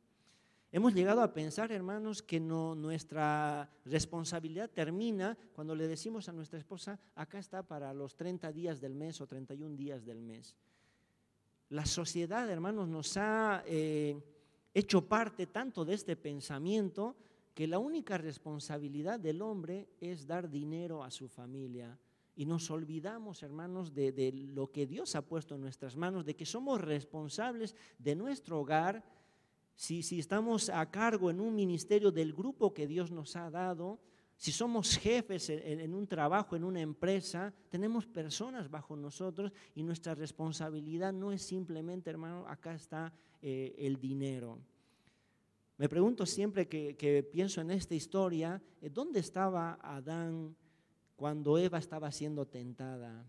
Speaker 3: Hemos llegado a pensar, hermanos, que nuestra responsabilidad termina cuando le decimos a nuestra esposa, acá está para los 30 días del mes o 31 días del mes. La sociedad, hermanos, nos ha hecho parte tanto de este pensamiento que la única responsabilidad del hombre es dar dinero a su familia. Y nos olvidamos, hermanos, de lo que Dios ha puesto en nuestras manos, de que somos responsables de nuestro hogar. Si estamos a cargo en un ministerio del grupo que Dios nos ha dado, si somos jefes en un trabajo, en una empresa, tenemos personas bajo nosotros y nuestra responsabilidad no es simplemente, hermano, acá está el dinero. Me pregunto siempre que pienso en esta historia, ¿dónde estaba Adán cuando Eva estaba siendo tentada?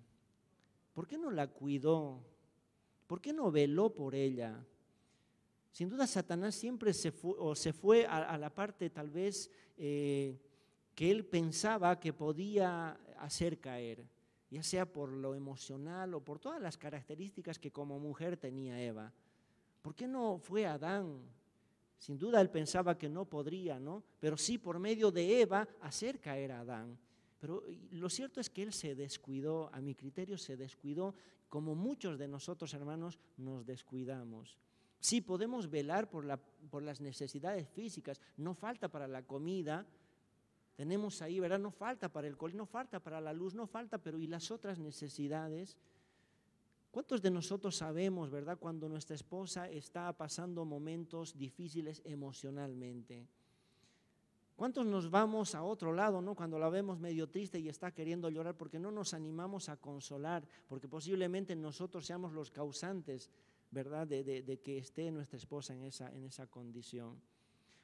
Speaker 3: ¿Por qué no la cuidó? ¿Por qué no veló por ella? Sin duda Satanás siempre se fue a la parte tal vez que él pensaba que podía hacer caer, ya sea por lo emocional o por todas las características que como mujer tenía Eva. ¿Por qué no fue Adán? Sin duda él pensaba que no podría, ¿no? Pero sí por medio de Eva hacer caer a Adán. Pero lo cierto es que él se descuidó, a mi criterio se descuidó, como muchos de nosotros, hermanos, nos descuidamos. Sí, podemos velar por las necesidades físicas, no falta para la comida, tenemos ahí, ¿verdad? No falta para el colegio, no falta para la luz, no falta, pero ¿y las otras necesidades? ¿Cuántos de nosotros sabemos, verdad, cuando nuestra esposa está pasando momentos difíciles emocionalmente? ¿Cuántos nos vamos a otro lado, ¿no? Cuando la vemos medio triste y está queriendo llorar porque no nos animamos a consolar, porque posiblemente nosotros seamos los causantes, ¿verdad?, de que esté nuestra esposa en esa condición.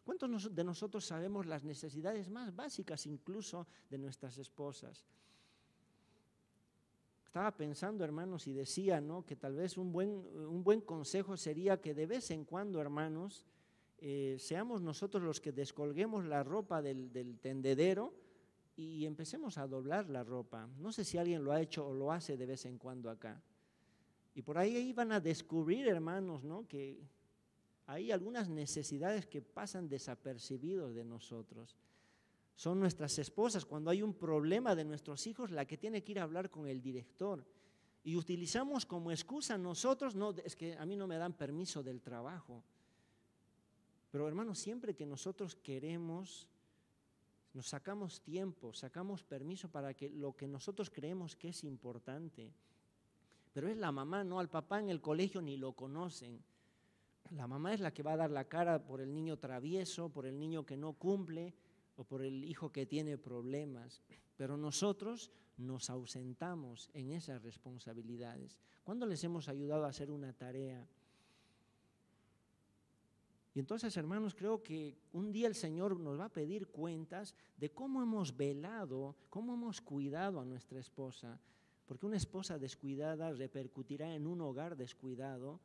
Speaker 3: ¿Cuántos de nosotros sabemos las necesidades más básicas incluso de nuestras esposas? Estaba pensando, hermanos, y decía, ¿no?, que tal vez un buen consejo sería que de vez en cuando, hermanos, seamos nosotros los que descolguemos la ropa del tendedero y empecemos a doblar la ropa. No sé si alguien lo ha hecho o lo hace de vez en cuando acá. Y por ahí van a descubrir, hermanos, ¿no?, que hay algunas necesidades que pasan desapercibidos de nosotros. Son nuestras esposas, cuando hay un problema de nuestros hijos, la que tiene que ir a hablar con el director. Y utilizamos como excusa nosotros, no, es que a mí no me dan permiso del trabajo. Pero hermanos, siempre que nosotros queremos, nos sacamos tiempo, sacamos permiso para que lo que nosotros creemos que es importante. Pero es la mamá, no, al papá en el colegio ni lo conocen. La mamá es la que va a dar la cara por el niño travieso, por el niño que no cumple o por el hijo que tiene problemas. Pero nosotros nos ausentamos en esas responsabilidades. ¿Cuándo les hemos ayudado a hacer una tarea? Y entonces, hermanos, creo que un día el Señor nos va a pedir cuentas de cómo hemos velado, cómo hemos cuidado a nuestra esposa. Porque una esposa descuidada repercutirá en un hogar descuidado,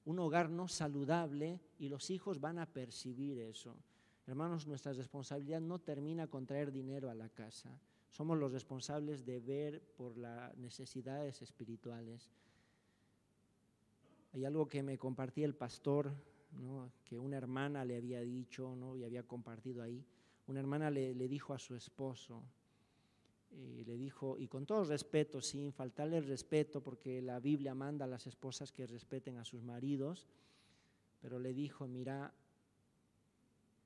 Speaker 3: un hogar no saludable, y los hijos van a percibir eso. Hermanos, nuestra responsabilidad no termina con traer dinero a la casa. Somos los responsables de ver por las necesidades espirituales. Hay algo que me compartía el pastor, ¿no?, que una hermana le había dicho, ¿no?, y había compartido ahí. Una hermana le dijo a su esposo, le dijo, y con todo respeto, sin faltarle el respeto, porque la Biblia manda a las esposas que respeten a sus maridos, pero le dijo, mira,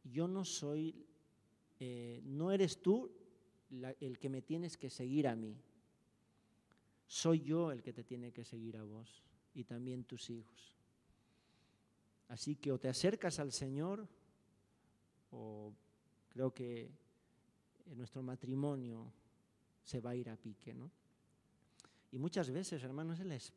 Speaker 3: yo no soy, no eres tú el que me tienes que seguir a mí, soy yo el que te tiene que seguir a vos y también tus hijos. Así que o te acercas al Señor o creo que nuestro matrimonio se va a ir a pique, ¿no? Y muchas veces, hermanos, es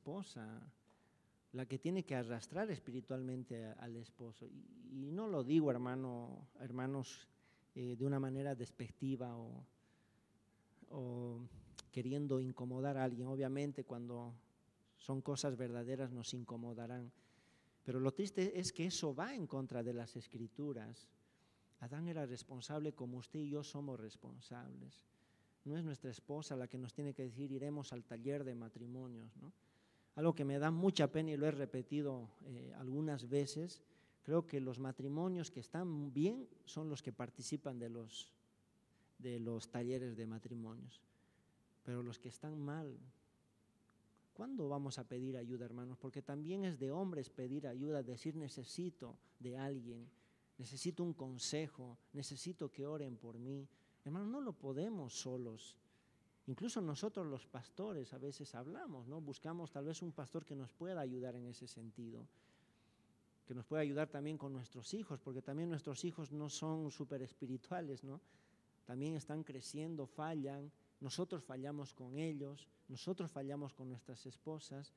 Speaker 3: la la que tiene que arrastrar espiritualmente al esposo. Y no lo digo, hermanos, de una manera despectiva o queriendo incomodar a alguien. Obviamente cuando son cosas verdaderas nos incomodarán, pero lo triste es que eso va en contra de las Escrituras. Adán era responsable como usted y yo somos responsables. No es nuestra esposa la que nos tiene que decir iremos al taller de matrimonios, ¿no? Algo que me da mucha pena y lo he repetido algunas veces, creo que los matrimonios que están bien son los que participan de los talleres de matrimonios, pero los que están mal, ¿cuándo vamos a pedir ayuda, hermanos? Porque también es de hombres pedir ayuda, decir necesito de alguien, necesito un consejo, necesito que oren por mí. Hermanos, no lo podemos solos. Incluso nosotros los pastores a veces hablamos, ¿no? Buscamos tal vez un pastor que nos pueda ayudar en ese sentido, que nos pueda ayudar también con nuestros hijos, porque también nuestros hijos no son súper espirituales, ¿no? También están creciendo, fallan, nosotros fallamos con ellos, nosotros fallamos con nuestras esposas.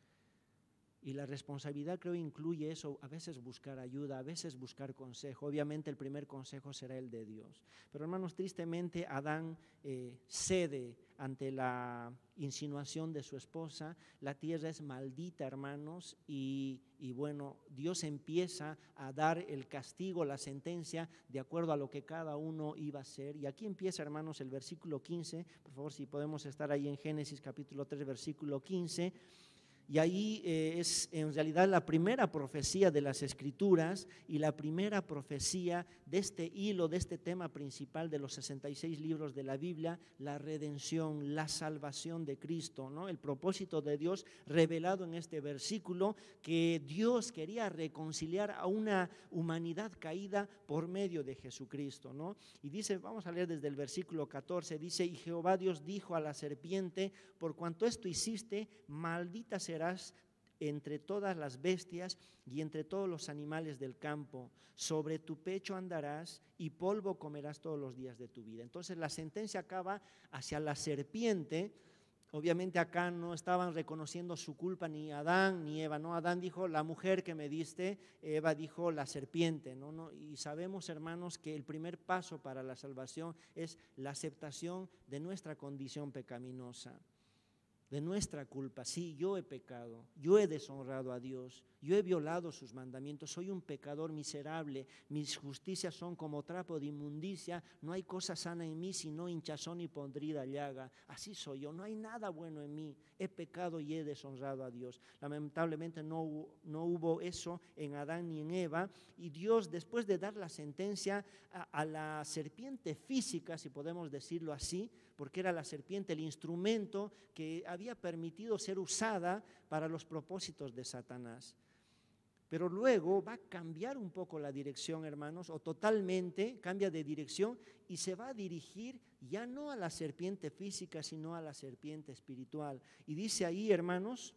Speaker 3: Y la responsabilidad creo incluye eso, a veces buscar ayuda, a veces buscar consejo. Obviamente el primer consejo será el de Dios. Pero hermanos, tristemente Adán cede ante la insinuación de su esposa. La tierra es maldita, hermanos, y bueno, Dios empieza a dar el castigo, la sentencia, de acuerdo a lo que cada uno iba a hacer. Y aquí empieza, hermanos, el versículo 15. Por favor, si podemos estar ahí en Génesis capítulo 3, versículo 15. Y ahí es en realidad la primera profecía de las Escrituras y la primera profecía de este hilo, de este tema principal de los 66 libros de la Biblia, la redención, la salvación de Cristo, ¿no? El propósito de Dios revelado en este versículo, que Dios quería reconciliar a una humanidad caída por medio de Jesucristo, ¿no? Y dice, vamos a leer desde el versículo 14, dice: y Jehová Dios dijo a la serpiente: por cuanto esto hiciste, maldita serás entre todas las bestias y entre todos los animales del campo. Sobre tu pecho andarás y polvo comerás todos los días de tu vida. Entonces la sentencia acaba hacia la serpiente. Obviamente acá no estaban reconociendo su culpa ni Adán ni Eva, ¿no? Adán dijo la mujer que me diste, Eva dijo la serpiente, ¿no? Y sabemos, hermanos, que el primer paso para la salvación es la aceptación de nuestra condición pecaminosa, de nuestra culpa. Sí, yo he pecado, yo he deshonrado a Dios, yo he violado sus mandamientos, soy un pecador miserable, mis justicias son como trapo de inmundicia, no hay cosa sana en mí sino hinchazón y podrida llaga. Así soy yo, no hay nada bueno en mí, he pecado y he deshonrado a Dios. Lamentablemente no hubo eso en Adán ni en Eva, y Dios, después de dar la sentencia a la serpiente física, si podemos decirlo así, porque era la serpiente el instrumento que había permitido ser usada para los propósitos de Satanás. Pero luego va a cambiar un poco la dirección, hermanos, o totalmente cambia de dirección y se va a dirigir ya no a la serpiente física, sino a la serpiente espiritual. Y dice ahí, hermanos,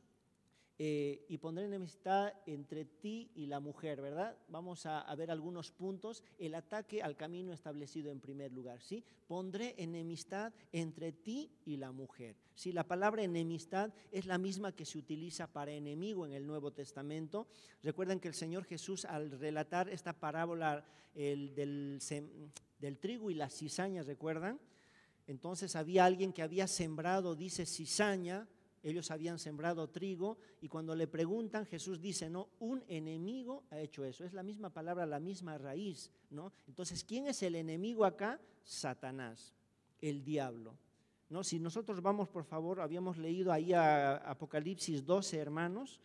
Speaker 3: y pondré enemistad entre ti y la mujer, ¿verdad? Vamos a ver algunos puntos. El ataque al camino establecido en primer lugar, ¿sí? Pondré enemistad entre ti y la mujer. Sí, la palabra enemistad es la misma que se utiliza para enemigo en el Nuevo Testamento. Recuerden que el Señor Jesús, al relatar esta parábola del trigo y las cizañas, ¿recuerdan? Entonces había alguien que había sembrado, dice, cizaña. Ellos habían sembrado trigo y cuando le preguntan, Jesús dice, no, un enemigo ha hecho eso. Es la misma palabra, la misma raíz, ¿no? Entonces, ¿quién es el enemigo acá? Satanás, el diablo, ¿no? Si nosotros vamos, por favor, habíamos leído ahí a Apocalipsis 12, hermanos.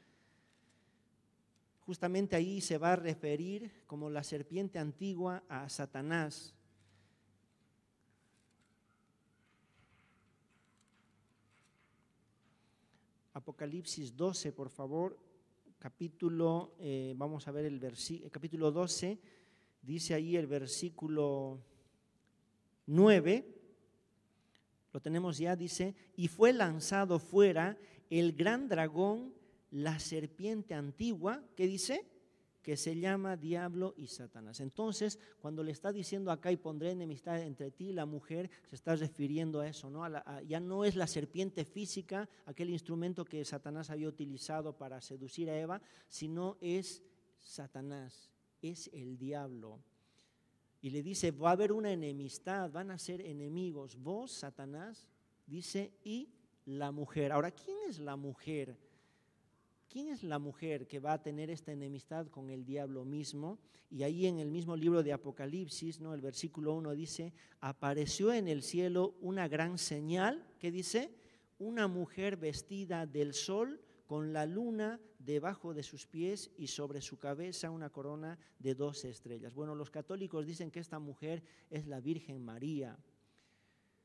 Speaker 3: Justamente ahí se va a referir como la serpiente antigua a Satanás. Apocalipsis 12, por favor, capítulo, vamos a ver el capítulo 12, dice ahí el versículo 9, lo tenemos ya, dice, y fue lanzado fuera el gran dragón, la serpiente antigua, ¿qué dice? que se llama diablo y Satanás. Entonces, cuando le está diciendo acá y pondré enemistad entre ti y la mujer, se está refiriendo a eso, ¿no? Ya no es la serpiente física, aquel instrumento que Satanás había utilizado para seducir a Eva, sino es Satanás, es el diablo. Y le dice, va a haber una enemistad, van a ser enemigos, vos, Satanás, dice, y la mujer. Ahora, ¿quién es la mujer? ¿Quién es la mujer que va a tener esta enemistad con el diablo mismo? Y ahí en el mismo libro de Apocalipsis, ¿no? El versículo 1 dice, apareció en el cielo una gran señal, ¿qué dice? Una mujer vestida del sol con la luna debajo de sus pies y sobre su cabeza una corona de 12 estrellas. Bueno, los católicos dicen que esta mujer es la Virgen María.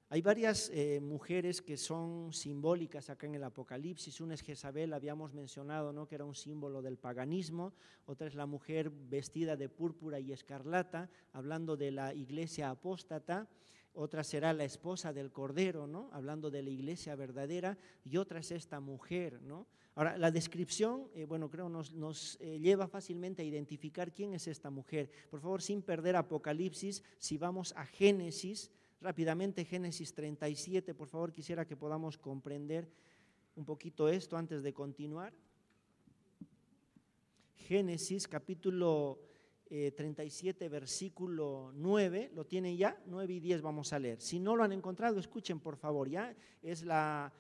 Speaker 3: Hay varias mujeres que son simbólicas acá en el Apocalipsis. Una es Jezabel, habíamos mencionado, ¿no? Que era un símbolo del paganismo. Otra es la mujer vestida de púrpura y escarlata, hablando de la iglesia apóstata. Otra será la esposa del Cordero, ¿no? Hablando de la iglesia verdadera. Y otra es esta mujer, ¿no? Ahora, la descripción, creo nos lleva fácilmente a identificar quién es esta mujer. Por favor, sin perder Apocalipsis, si vamos a Génesis, rápidamente, Génesis 37, por favor, quisiera que podamos comprender un poquito esto antes de continuar. Génesis capítulo 37, versículo 9, ¿lo tienen ya? 9 y 10 vamos a leer. Si no lo han encontrado, escuchen por favor, ya. Es la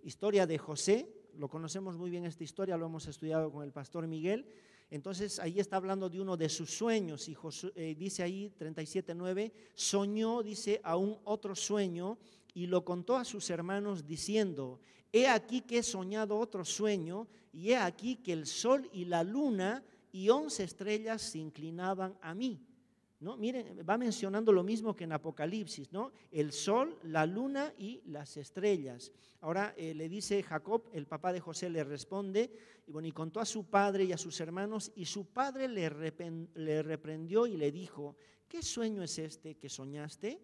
Speaker 3: historia de José, lo conocemos muy bien esta historia, lo hemos estudiado con el pastor Miguel. Entonces ahí está hablando de uno de sus sueños y Josué, dice ahí 37:9, soñó, dice, aún otro sueño y lo contó a sus hermanos diciendo, he aquí que he soñado otro sueño y he aquí que el sol y la luna y 11 estrellas se inclinaban a mí. ¿No? Miren, va mencionando lo mismo que en Apocalipsis, ¿no? El sol, la luna y las estrellas. Ahora le dice Jacob, el papá de José, le responde, y contó a su padre y a sus hermanos, y su padre le reprendió y le dijo, ¿qué sueño es este que soñaste?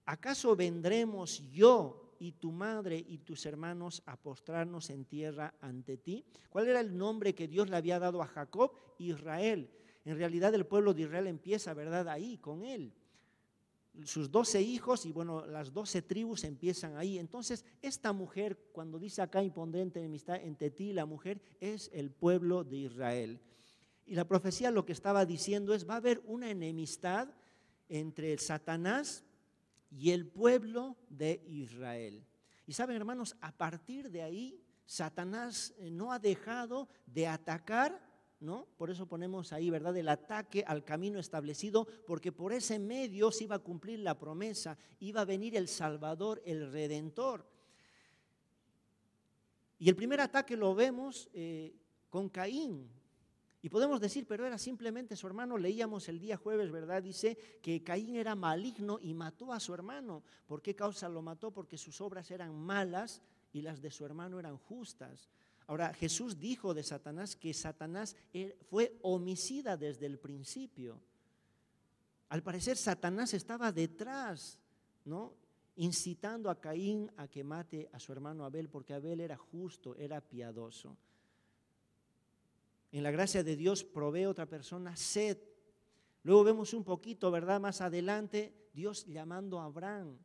Speaker 3: ¿Acaso vendremos yo y tu madre y tus hermanos a postrarnos en tierra ante ti? ¿Cuál era el nombre que Dios le había dado a Jacob? Israel. En realidad el pueblo de Israel empieza, ¿verdad?, ahí con él. Sus 12 hijos y las 12 tribus empiezan ahí. Entonces, esta mujer, cuando dice acá, impondré enemistad entre ti y la mujer, es el pueblo de Israel. Y la profecía lo que estaba diciendo es, va a haber una enemistad entre Satanás y el pueblo de Israel. Y saben, hermanos, a partir de ahí, Satanás no ha dejado de atacar, ¿no? Por eso ponemos ahí, ¿verdad?, el ataque al camino establecido, porque por ese medio se iba a cumplir la promesa, iba a venir el Salvador, el Redentor. Y el primer ataque lo vemos con Caín. Y podemos decir, pero era simplemente su hermano. Leíamos el día jueves, ¿verdad? Dice que Caín era maligno y mató a su hermano. ¿Por qué causa lo mató? Porque sus obras eran malas y las de su hermano eran justas. Ahora, Jesús dijo de Satanás que Satanás fue homicida desde el principio. Al parecer, Satanás estaba detrás, ¿no?, incitando a Caín a que mate a su hermano Abel, porque Abel era justo, era piadoso. En la gracia de Dios provee otra persona, Set. Luego vemos un poquito, ¿verdad?, más adelante, Dios llamando a Abraham,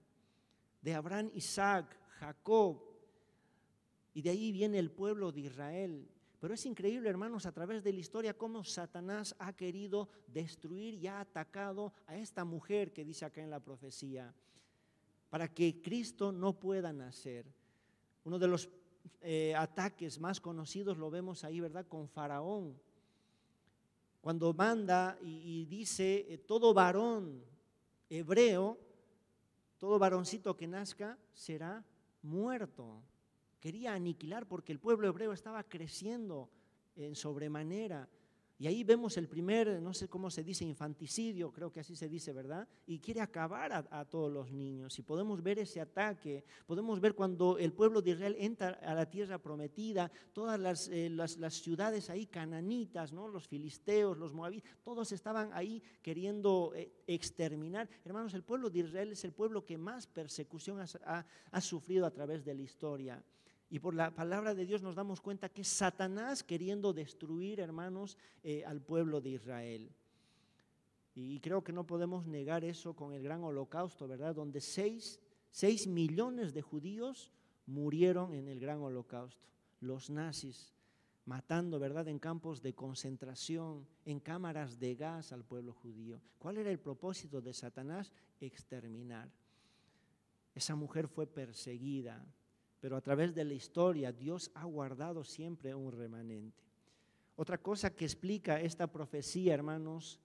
Speaker 3: de Abraham, Isaac, Jacob. Y de ahí viene el pueblo de Israel. Pero es increíble, hermanos, a través de la historia, cómo Satanás ha querido destruir y ha atacado a esta mujer que dice acá en la profecía, para que Cristo no pueda nacer. Uno de los ataques más conocidos lo vemos ahí, ¿verdad?, con Faraón. Cuando manda y dice, todo varón hebreo, todo varoncito que nazca será muerto. Quería aniquilar porque el pueblo hebreo estaba creciendo en sobremanera. Y ahí vemos el primer, no sé cómo se dice, infanticidio, creo que así se dice, ¿verdad? Y quiere acabar a todos los niños. Y podemos ver ese ataque, podemos ver cuando el pueblo de Israel entra a la tierra prometida, todas las ciudades ahí cananitas, ¿no?, los filisteos, los moabitas, todos estaban ahí queriendo exterminar. Hermanos, el pueblo de Israel es el pueblo que más persecución ha sufrido a través de la historia. Y por la palabra de Dios nos damos cuenta que es Satanás queriendo destruir, hermanos, al pueblo de Israel. Y creo que no podemos negar eso con el gran holocausto, ¿verdad? Donde 6 millones de judíos murieron en el gran holocausto. Los nazis matando, ¿verdad?, en campos de concentración, en cámaras de gas al pueblo judío. ¿Cuál era el propósito de Satanás? Exterminar. Esa mujer fue perseguida, pero a través de la historia Dios ha guardado siempre un remanente. Otra cosa que explica esta profecía, hermanos,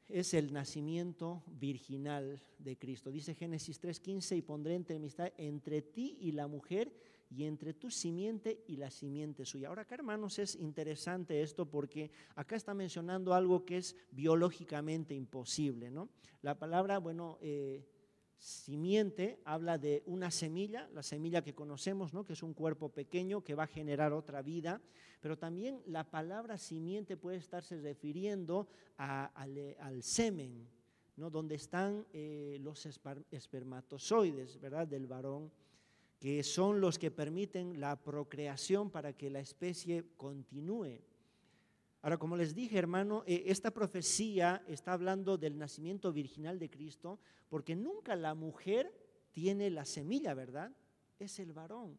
Speaker 3: es el nacimiento virginal de Cristo. Dice Génesis 3:15, y pondré enemistad entre ti y la mujer, y entre tu simiente y la simiente suya. Ahora acá, hermanos, es interesante esto porque acá está mencionando algo que es biológicamente imposible, ¿no? La palabra, simiente habla de una semilla, la semilla que conocemos, ¿no?, que es un cuerpo pequeño que va a generar otra vida, pero también la palabra simiente puede estarse refiriendo al semen, ¿no?, donde están los espermatozoides, ¿verdad?, del varón, que son los que permiten la procreación para que la especie continúe. Ahora, como les dije, hermano, esta profecía está hablando del nacimiento virginal de Cristo, porque nunca la mujer tiene la semilla, ¿verdad? Es el varón.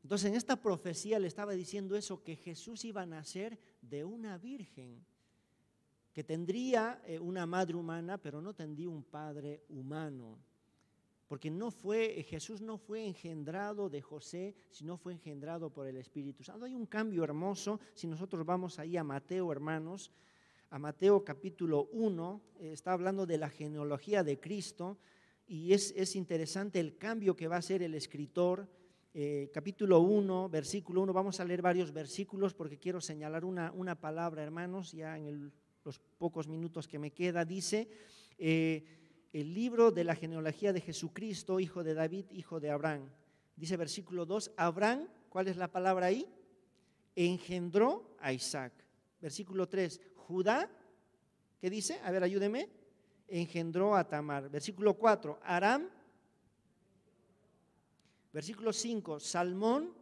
Speaker 3: Entonces, en esta profecía le estaba diciendo eso, que Jesús iba a nacer de una virgen, que tendría una madre humana, pero no tendría un padre humano. Porque Jesús no fue engendrado de José, sino fue engendrado por el Espíritu Santo. Hay un cambio hermoso, si nosotros vamos ahí a Mateo, hermanos, a Mateo capítulo 1, está hablando de la genealogía de Cristo, y es interesante el cambio que va a hacer el escritor. Capítulo 1, versículo 1, vamos a leer varios versículos porque quiero señalar una palabra, hermanos, ya en los pocos minutos que me queda. Dice, el libro de la genealogía de Jesucristo, hijo de David, hijo de Abraham. Dice versículo 2, Abraham, ¿cuál es la palabra ahí? Engendró a Isaac. Versículo 3, Judá, ¿qué dice? A ver, ayúdeme. Engendró a Tamar. Versículo 4, Aram. Versículo 5, Salmón.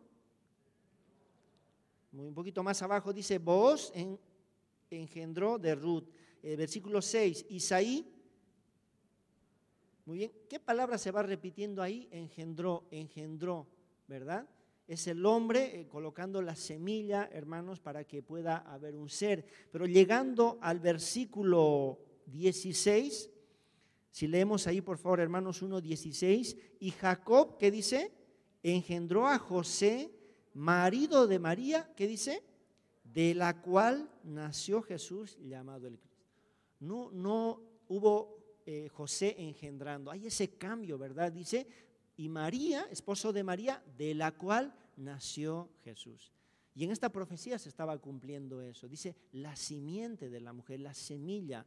Speaker 3: Un poquito más abajo dice, Booz engendró de Ruth. Versículo 6, Isaí. Muy bien, ¿qué palabra se va repitiendo ahí? Engendró, ¿verdad? Es el hombre colocando la semilla, hermanos, para que pueda haber un ser. Pero llegando al versículo 16, si leemos ahí, por favor, hermanos, 1:16, y Jacob, ¿qué dice? Engendró a José, marido de María, ¿qué dice? De la cual nació Jesús llamado el Cristo. No hubo José engendrando. Hay ese cambio, ¿verdad? Dice, y María, esposo de María, de la cual nació Jesús. Y en esta profecía se estaba cumpliendo eso. Dice, la simiente de la mujer, la semilla,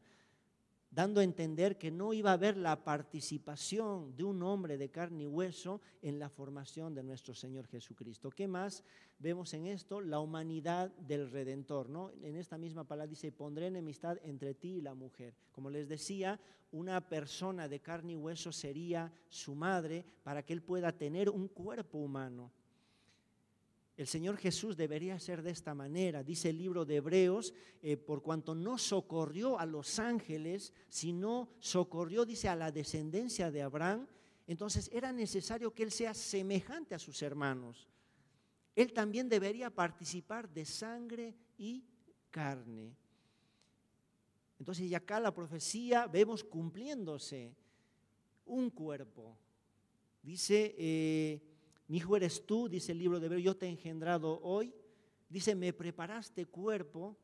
Speaker 3: dando a entender que no iba a haber la participación de un hombre de carne y hueso en la formación de nuestro Señor Jesucristo. ¿Qué más vemos en esto? La humanidad del Redentor, ¿no? En esta misma palabra dice, pondré enemistad entre ti y la mujer. Como les decía, una persona de carne y hueso sería su madre para que él pueda tener un cuerpo humano. El Señor Jesús debería ser de esta manera, dice el libro de Hebreos, por cuanto no socorrió a los ángeles, sino socorrió, dice, a la descendencia de Abraham. Entonces era necesario que Él sea semejante a sus hermanos. Él también debería participar de sangre y carne. Entonces, y acá la profecía vemos cumpliéndose un cuerpo. Dice, mi hijo eres tú, dice el libro de Hebreos, yo te he engendrado hoy. Dice, me preparaste cuerpo.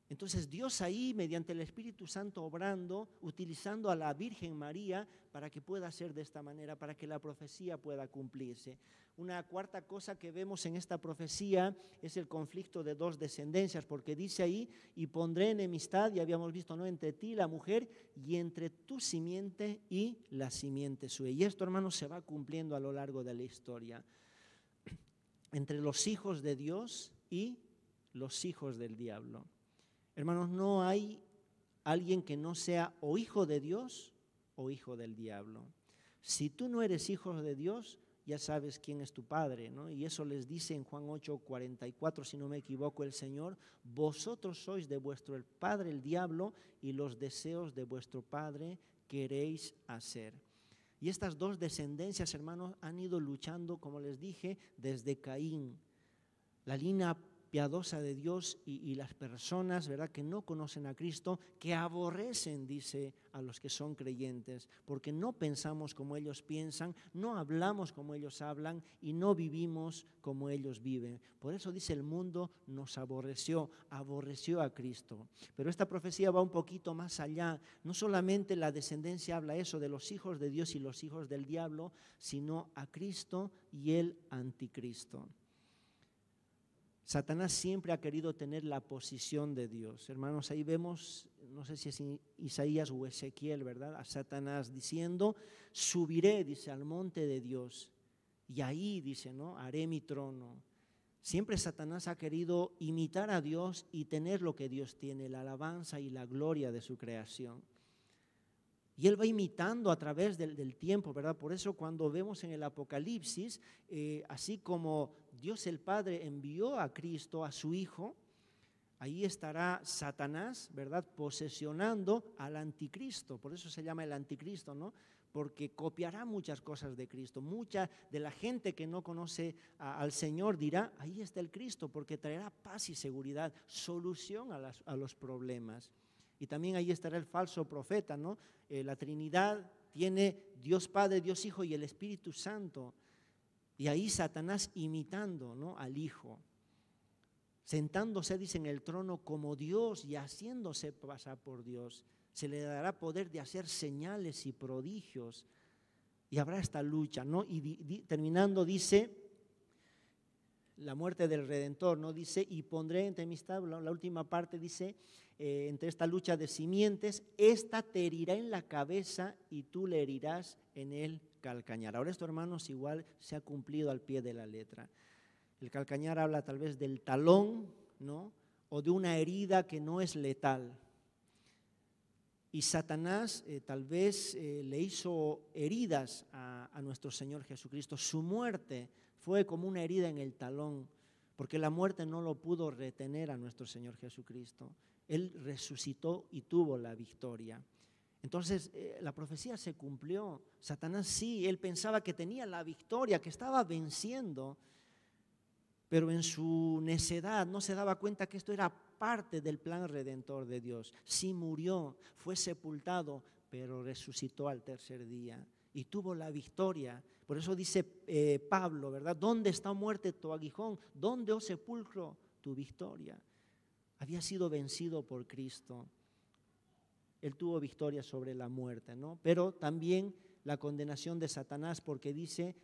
Speaker 3: Entonces Dios ahí, mediante el Espíritu Santo obrando, utilizando a la Virgen María para que pueda ser de esta manera, para que la profecía pueda cumplirse. Una cuarta cosa que vemos en esta profecía es el conflicto de dos descendencias, porque dice ahí, y pondré enemistad, ya habíamos visto, ¿no?, entre ti, la mujer, y entre tu simiente y la simiente suya. Y esto, hermanos, se va cumpliendo a lo largo de la historia. Entre los hijos de Dios y los hijos del diablo. Hermanos, no hay alguien que no sea o hijo de Dios o hijo del diablo. Si tú no eres hijo de Dios, ya sabes quién es tu padre, ¿no? Y eso les dice en Juan 8:44, si no me equivoco, el Señor: vosotros sois de vuestro el padre el diablo, y los deseos de vuestro padre queréis hacer. Y estas dos descendencias, hermanos, han ido luchando, como les dije, desde Caín. La línea piadosa de Dios y las personas, ¿verdad?, que no conocen a Cristo, que aborrecen, dice, a los que son creyentes, porque no pensamos como ellos piensan, no hablamos como ellos hablan y no vivimos como ellos viven. Por eso dice: el mundo nos aborreció a Cristo. Pero esta profecía va un poquito más allá. No solamente la descendencia habla eso de los hijos de Dios y los hijos del diablo, sino a Cristo y el anticristo. Satanás siempre ha querido tener la posición de Dios. Hermanos, ahí vemos, no sé si es Isaías o Ezequiel, ¿verdad?, a Satanás diciendo: subiré, dice, al monte de Dios, y ahí, dice, ¿no?, haré mi trono. Siempre Satanás ha querido imitar a Dios y tener lo que Dios tiene, la alabanza y la gloria de su creación. Y él va imitando a través del tiempo, ¿verdad? Por eso cuando vemos en el Apocalipsis, así como Dios el Padre envió a Cristo, a su Hijo, ahí estará Satanás, ¿verdad?, posesionando al anticristo. Por eso se llama el anticristo, ¿no? Porque copiará muchas cosas de Cristo. Mucha de la gente que no conoce al Señor dirá: ahí está el Cristo, porque traerá paz y seguridad, solución a los problemas. Y también ahí estará el falso profeta, ¿no? La Trinidad tiene Dios Padre, Dios Hijo y el Espíritu Santo. Y ahí Satanás imitando, ¿no?, al Hijo, sentándose, dice, en el trono como Dios y haciéndose pasar por Dios. Se le dará poder de hacer señales y prodigios. Y habrá esta lucha, ¿no? Y terminando dice, la muerte del Redentor, ¿no? Dice: y pondré entre mis tablas, la última parte dice, entre esta lucha de simientes, esta te herirá en la cabeza y tú le herirás en el calcañar. Ahora esto, hermanos, igual se ha cumplido al pie de la letra. El calcañar habla tal vez del talón, ¿no?, o de una herida que no es letal. Y Satanás tal vez le hizo heridas a nuestro Señor Jesucristo. Su muerte fue como una herida en el talón, porque la muerte no lo pudo retener a nuestro Señor Jesucristo. Él resucitó y tuvo la victoria. Entonces la profecía se cumplió. Satanás sí, él pensaba que tenía la victoria, que estaba venciendo, pero en su necedad no se daba cuenta que esto era parte del plan redentor de Dios. Sí murió, fue sepultado, pero resucitó al tercer día y tuvo la victoria. Por eso dice Pablo, ¿verdad? ¿Dónde está, muerte, tu aguijón? ¿Dónde, oh sepulcro, tu victoria? Había sido vencido por Cristo. Él tuvo victoria sobre la muerte, ¿no? Pero también la condenación de Satanás, porque dice: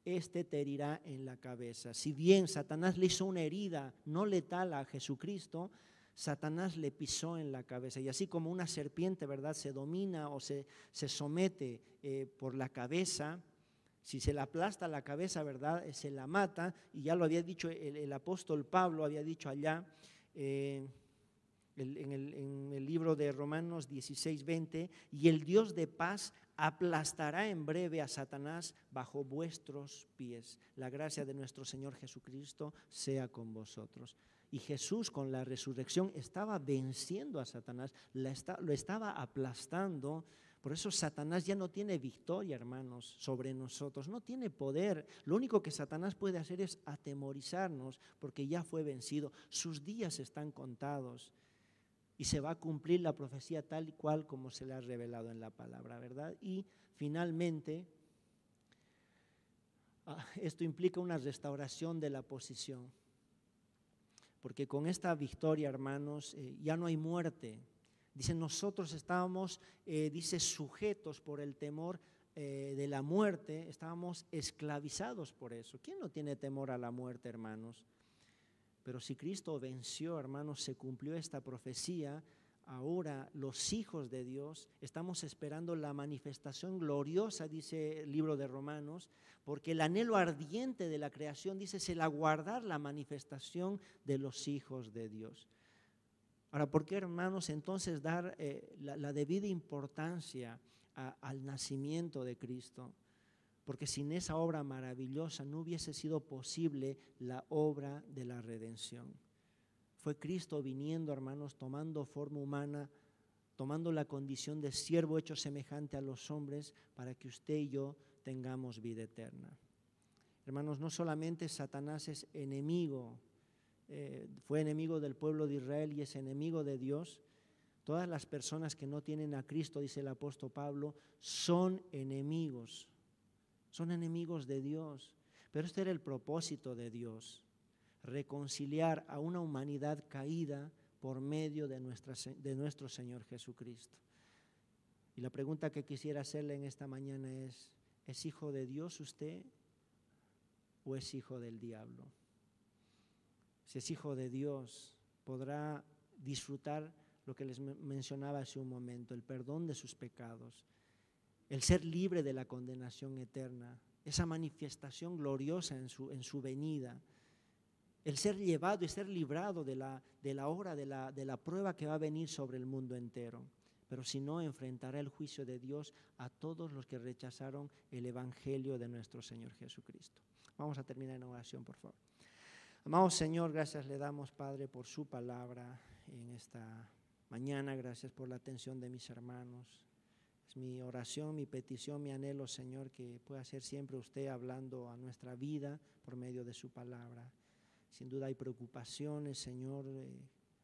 Speaker 3: este te herirá en la cabeza. Si bien Satanás le hizo una herida no letal a Jesucristo, Satanás le pisó en la cabeza. Y así como una serpiente, ¿verdad?, se domina o se somete por la cabeza, si se le aplasta la cabeza, ¿verdad?, se la mata. Y ya lo había dicho el apóstol Pablo, había dicho allá en el libro de Romanos 16:20: y el Dios de paz aplastará en breve a Satanás bajo vuestros pies. La gracia de nuestro Señor Jesucristo sea con vosotros. Y Jesús, con la resurrección, estaba venciendo a Satanás, lo estaba aplastando. Por eso Satanás ya no tiene victoria, hermanos, sobre nosotros, no tiene poder. Lo único que Satanás puede hacer es atemorizarnos, porque ya fue vencido. Sus días están contados. Y se va a cumplir la profecía tal y cual como se le ha revelado en la palabra, ¿verdad? Y finalmente, esto implica una restauración de la posición. Porque con esta victoria, hermanos, ya no hay muerte. Dice: nosotros estábamos, dice, sujetos por el temor de la muerte, estábamos esclavizados por eso. ¿Quién no tiene temor a la muerte, hermanos? Pero si Cristo venció, hermanos, se cumplió esta profecía. Ahora los hijos de Dios estamos esperando la manifestación gloriosa, dice el libro de Romanos, porque el anhelo ardiente de la creación, dice, es el aguardar la manifestación de los hijos de Dios. Ahora, ¿por qué, hermanos, entonces dar la debida importancia al nacimiento de Cristo? porque sin esa obra maravillosa no hubiese sido posible la obra de la redención. Fue Cristo viniendo, hermanos, tomando forma humana, tomando la condición de siervo hecho semejante a los hombres, para que usted y yo tengamos vida eterna. Hermanos, no solamente Satanás es enemigo, fue enemigo del pueblo de Israel y es enemigo de Dios. Todas las personas que no tienen a Cristo, dice el apóstol Pablo, son enemigos de Dios. Pero este era el propósito de Dios, reconciliar a una humanidad caída por medio de nuestro Señor Jesucristo. Y la pregunta que quisiera hacerle en esta mañana ¿es hijo de Dios usted o es hijo del diablo? Si es hijo de Dios, podrá disfrutar lo que les mencionaba hace un momento, el perdón de sus pecados, el ser libre de la condenación eterna, esa manifestación gloriosa en su venida, el ser llevado y ser librado de la hora de la prueba que va a venir sobre el mundo entero. Pero si no, enfrentará el juicio de Dios a todos los que rechazaron el evangelio de nuestro Señor Jesucristo. Vamos a terminar en oración, por favor. Amado Señor, gracias le damos, Padre, por su palabra en esta mañana. Gracias por la atención de mis hermanos. Es mi oración, mi petición, mi anhelo, Señor, que pueda ser siempre usted hablando a nuestra vida por medio de su palabra. Sin duda hay preocupaciones, Señor,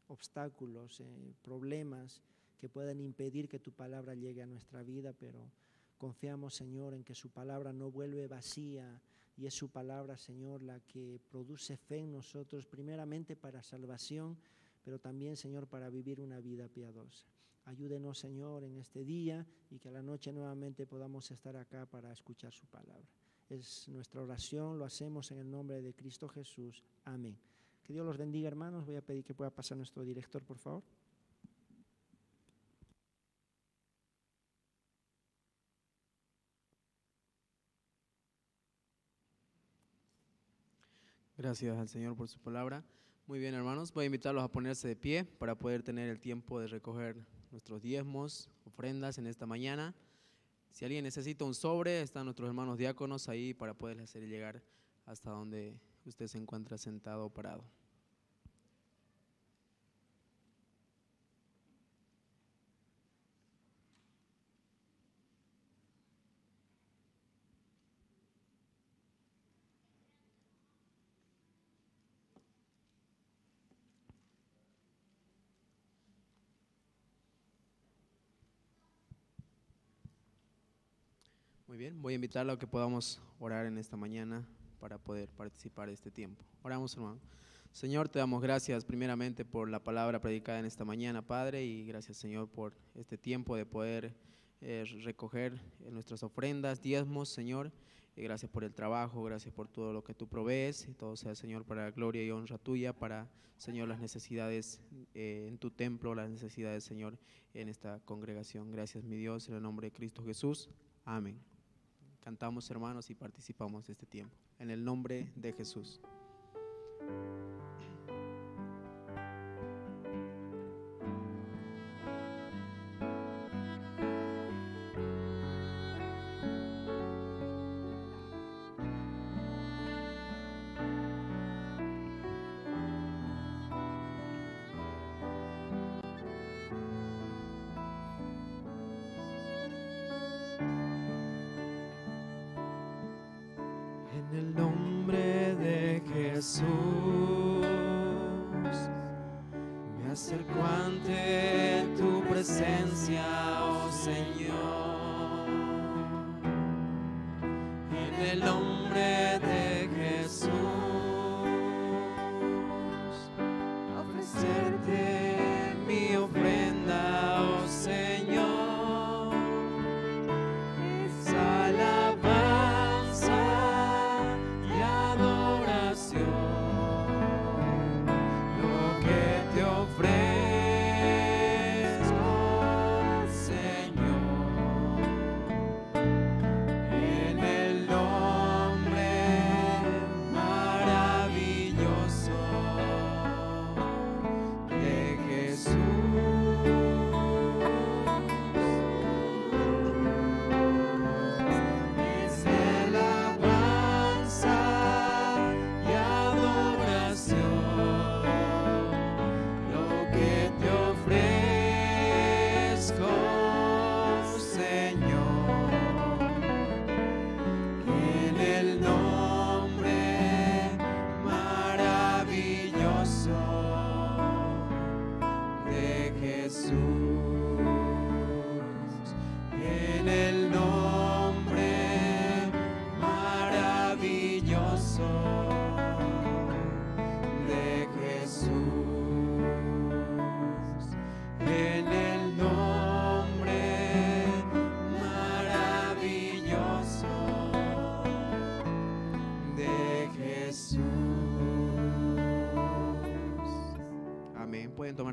Speaker 3: obstáculos, problemas que puedan impedir que tu palabra llegue a nuestra vida, pero confiamos, Señor, en que su palabra no vuelve vacía y es su palabra, Señor, la que produce fe en nosotros, primeramente para salvación, pero también, Señor, para vivir una vida piadosa. Ayúdenos, Señor, en este día y que a la noche nuevamente podamos estar acá para escuchar su palabra. Es nuestra oración, lo hacemos en el nombre de Cristo Jesús. Amén. Que Dios los bendiga, hermanos. Voy a pedir que pueda pasar nuestro director, por favor.
Speaker 1: Gracias al Señor por su palabra. Muy bien, hermanos, voy a invitarlos a ponerse de pie para poder tener el tiempo de recoger nuestros diezmos, ofrendas en esta mañana. Si alguien necesita un sobre, están nuestros hermanos diáconos ahí para poderles hacer llegar hasta donde usted se encuentra sentado o parado. Muy bien, voy a invitarlo a que podamos orar en esta mañana para poder participar de este tiempo. Oramos, hermano. Señor, te damos gracias primeramente por la palabra predicada en esta mañana, Padre, y gracias, Señor, por este tiempo de poder recoger nuestras ofrendas, diezmos, Señor. Y gracias por el trabajo, gracias por todo lo que tú provees, y todo sea, Señor, para gloria y honra tuya, para, Señor, las necesidades en tu templo, las necesidades, Señor, en esta congregación. Gracias, mi Dios, en el nombre de Cristo Jesús. Amén. Cantamos, hermanos, y participamos de este tiempo. En el nombre de Jesús. En el nombre de Jesús, me acerco ante tu presencia, oh Señor. En el nombre de Jesús, ofrecerte mi ofrenda, oh Señor. Es alabanza y adoración lo que te ofrezco, Señor. En el nombre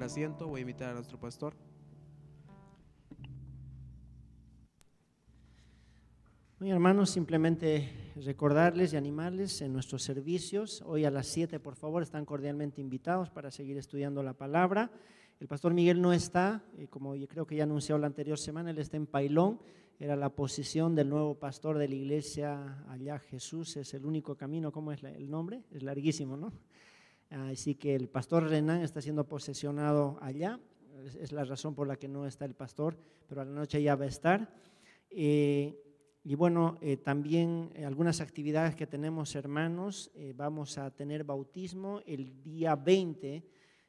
Speaker 1: tomar asiento. Voy a invitar a nuestro pastor.
Speaker 3: Muy hermanos, simplemente recordarles y animarles en nuestros servicios. Hoy a las 7, por favor, están cordialmente invitados para seguir estudiando la palabra. El pastor Miguel no está, como yo creo que ya anunció la anterior semana, él está en Pailón. Era la posición del nuevo pastor de la iglesia allá. Jesús es el único camino. ¿Cómo es el nombre? Es larguísimo, ¿no? Así que el pastor Renan está siendo posesionado allá. Es la razón por la que no está el pastor, pero a la noche ya va a estar. Y bueno, también algunas actividades que tenemos, hermanos. Vamos a tener bautismo el día 20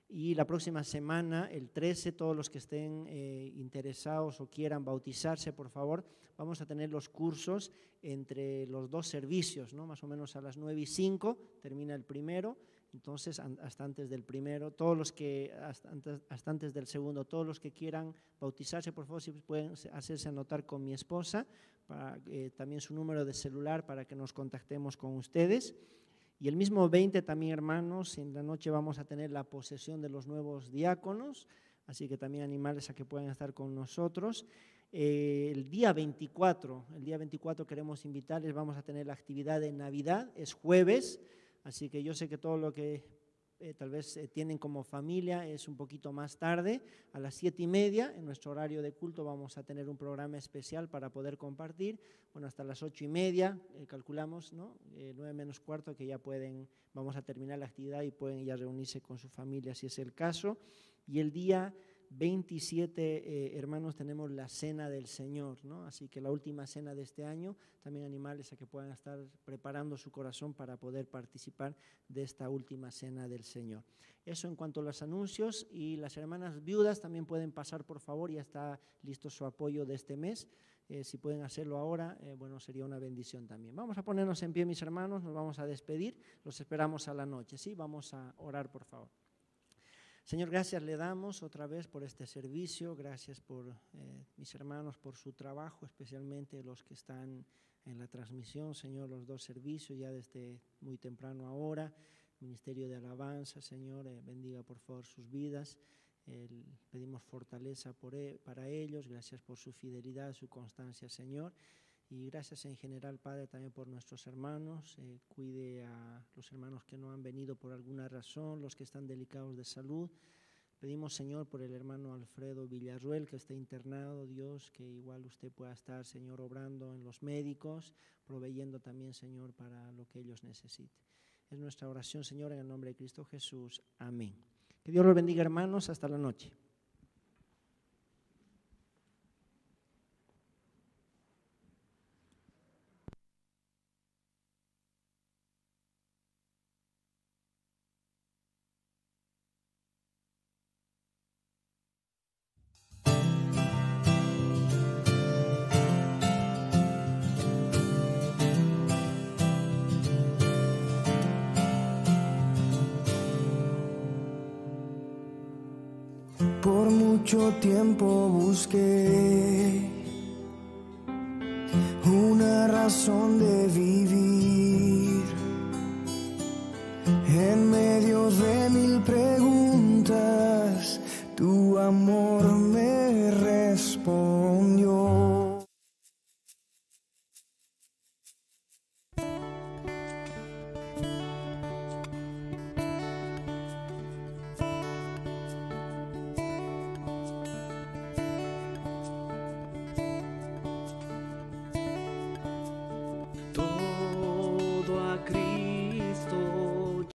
Speaker 3: y la próxima semana, el 13, todos los que estén interesados o quieran bautizarse, por favor, vamos a tener los cursos entre los dos servicios, ¿no? Más o menos a las 9:05 termina el primero. Entonces, hasta antes del primero, todos los que, hasta antes del segundo, todos los que quieran bautizarse, por favor, si pueden hacerse anotar con mi esposa, para, también su número de celular para que nos contactemos con ustedes. Y el mismo 20 también, hermanos, en la noche vamos a tener la posesión de los nuevos diáconos, así que también animarles a que puedan estar con nosotros. El día 24 queremos invitarles, vamos a tener la actividad de Navidad, es jueves. Así que yo sé que todo lo que tal vez tienen como familia es un poquito más tarde. A las 7:30 en nuestro horario de culto vamos a tener un programa especial para poder compartir. Bueno, hasta las 8:30 calculamos, ¿no? 9:45 que ya vamos a terminar la actividad y pueden ya reunirse con su familia si es el caso. Y el día 27, hermanos, tenemos la Cena del Señor, ¿no? Así que la última cena de este año, también animarles a que puedan estar preparando su corazón para poder participar de esta última Cena del Señor. Eso en cuanto a los anuncios. Y las hermanas viudas también pueden pasar, por favor, ya está listo su apoyo de este mes. Si pueden hacerlo ahora, bueno, sería una bendición también. Vamos a ponernos en pie, mis hermanos, nos vamos a despedir, los esperamos a la noche, ¿sí? Vamos a orar, por favor. Señor, gracias le damos otra vez por este servicio, gracias por mis hermanos, por su trabajo, especialmente los que están en la transmisión, Señor, los dos servicios ya desde muy temprano ahora, Ministerio de Alabanza, Señor, bendiga por favor sus vidas, pedimos fortaleza para ellos, gracias por su fidelidad, su constancia, Señor. Y gracias en general, Padre, también por nuestros hermanos. Cuide a los hermanos que no han venido por alguna razón, los que están delicados de salud. Pedimos, Señor, por el hermano Alfredo Villarruel, que está internado, Dios, que igual usted pueda estar, Señor, obrando en los médicos, proveyendo también, Señor, para lo que ellos necesiten. Es nuestra oración, Señor, en el nombre de Cristo Jesús. Amén. Que Dios los bendiga, hermanos. Hasta la noche.
Speaker 4: Por mucho tiempo busqué una razón de vivir.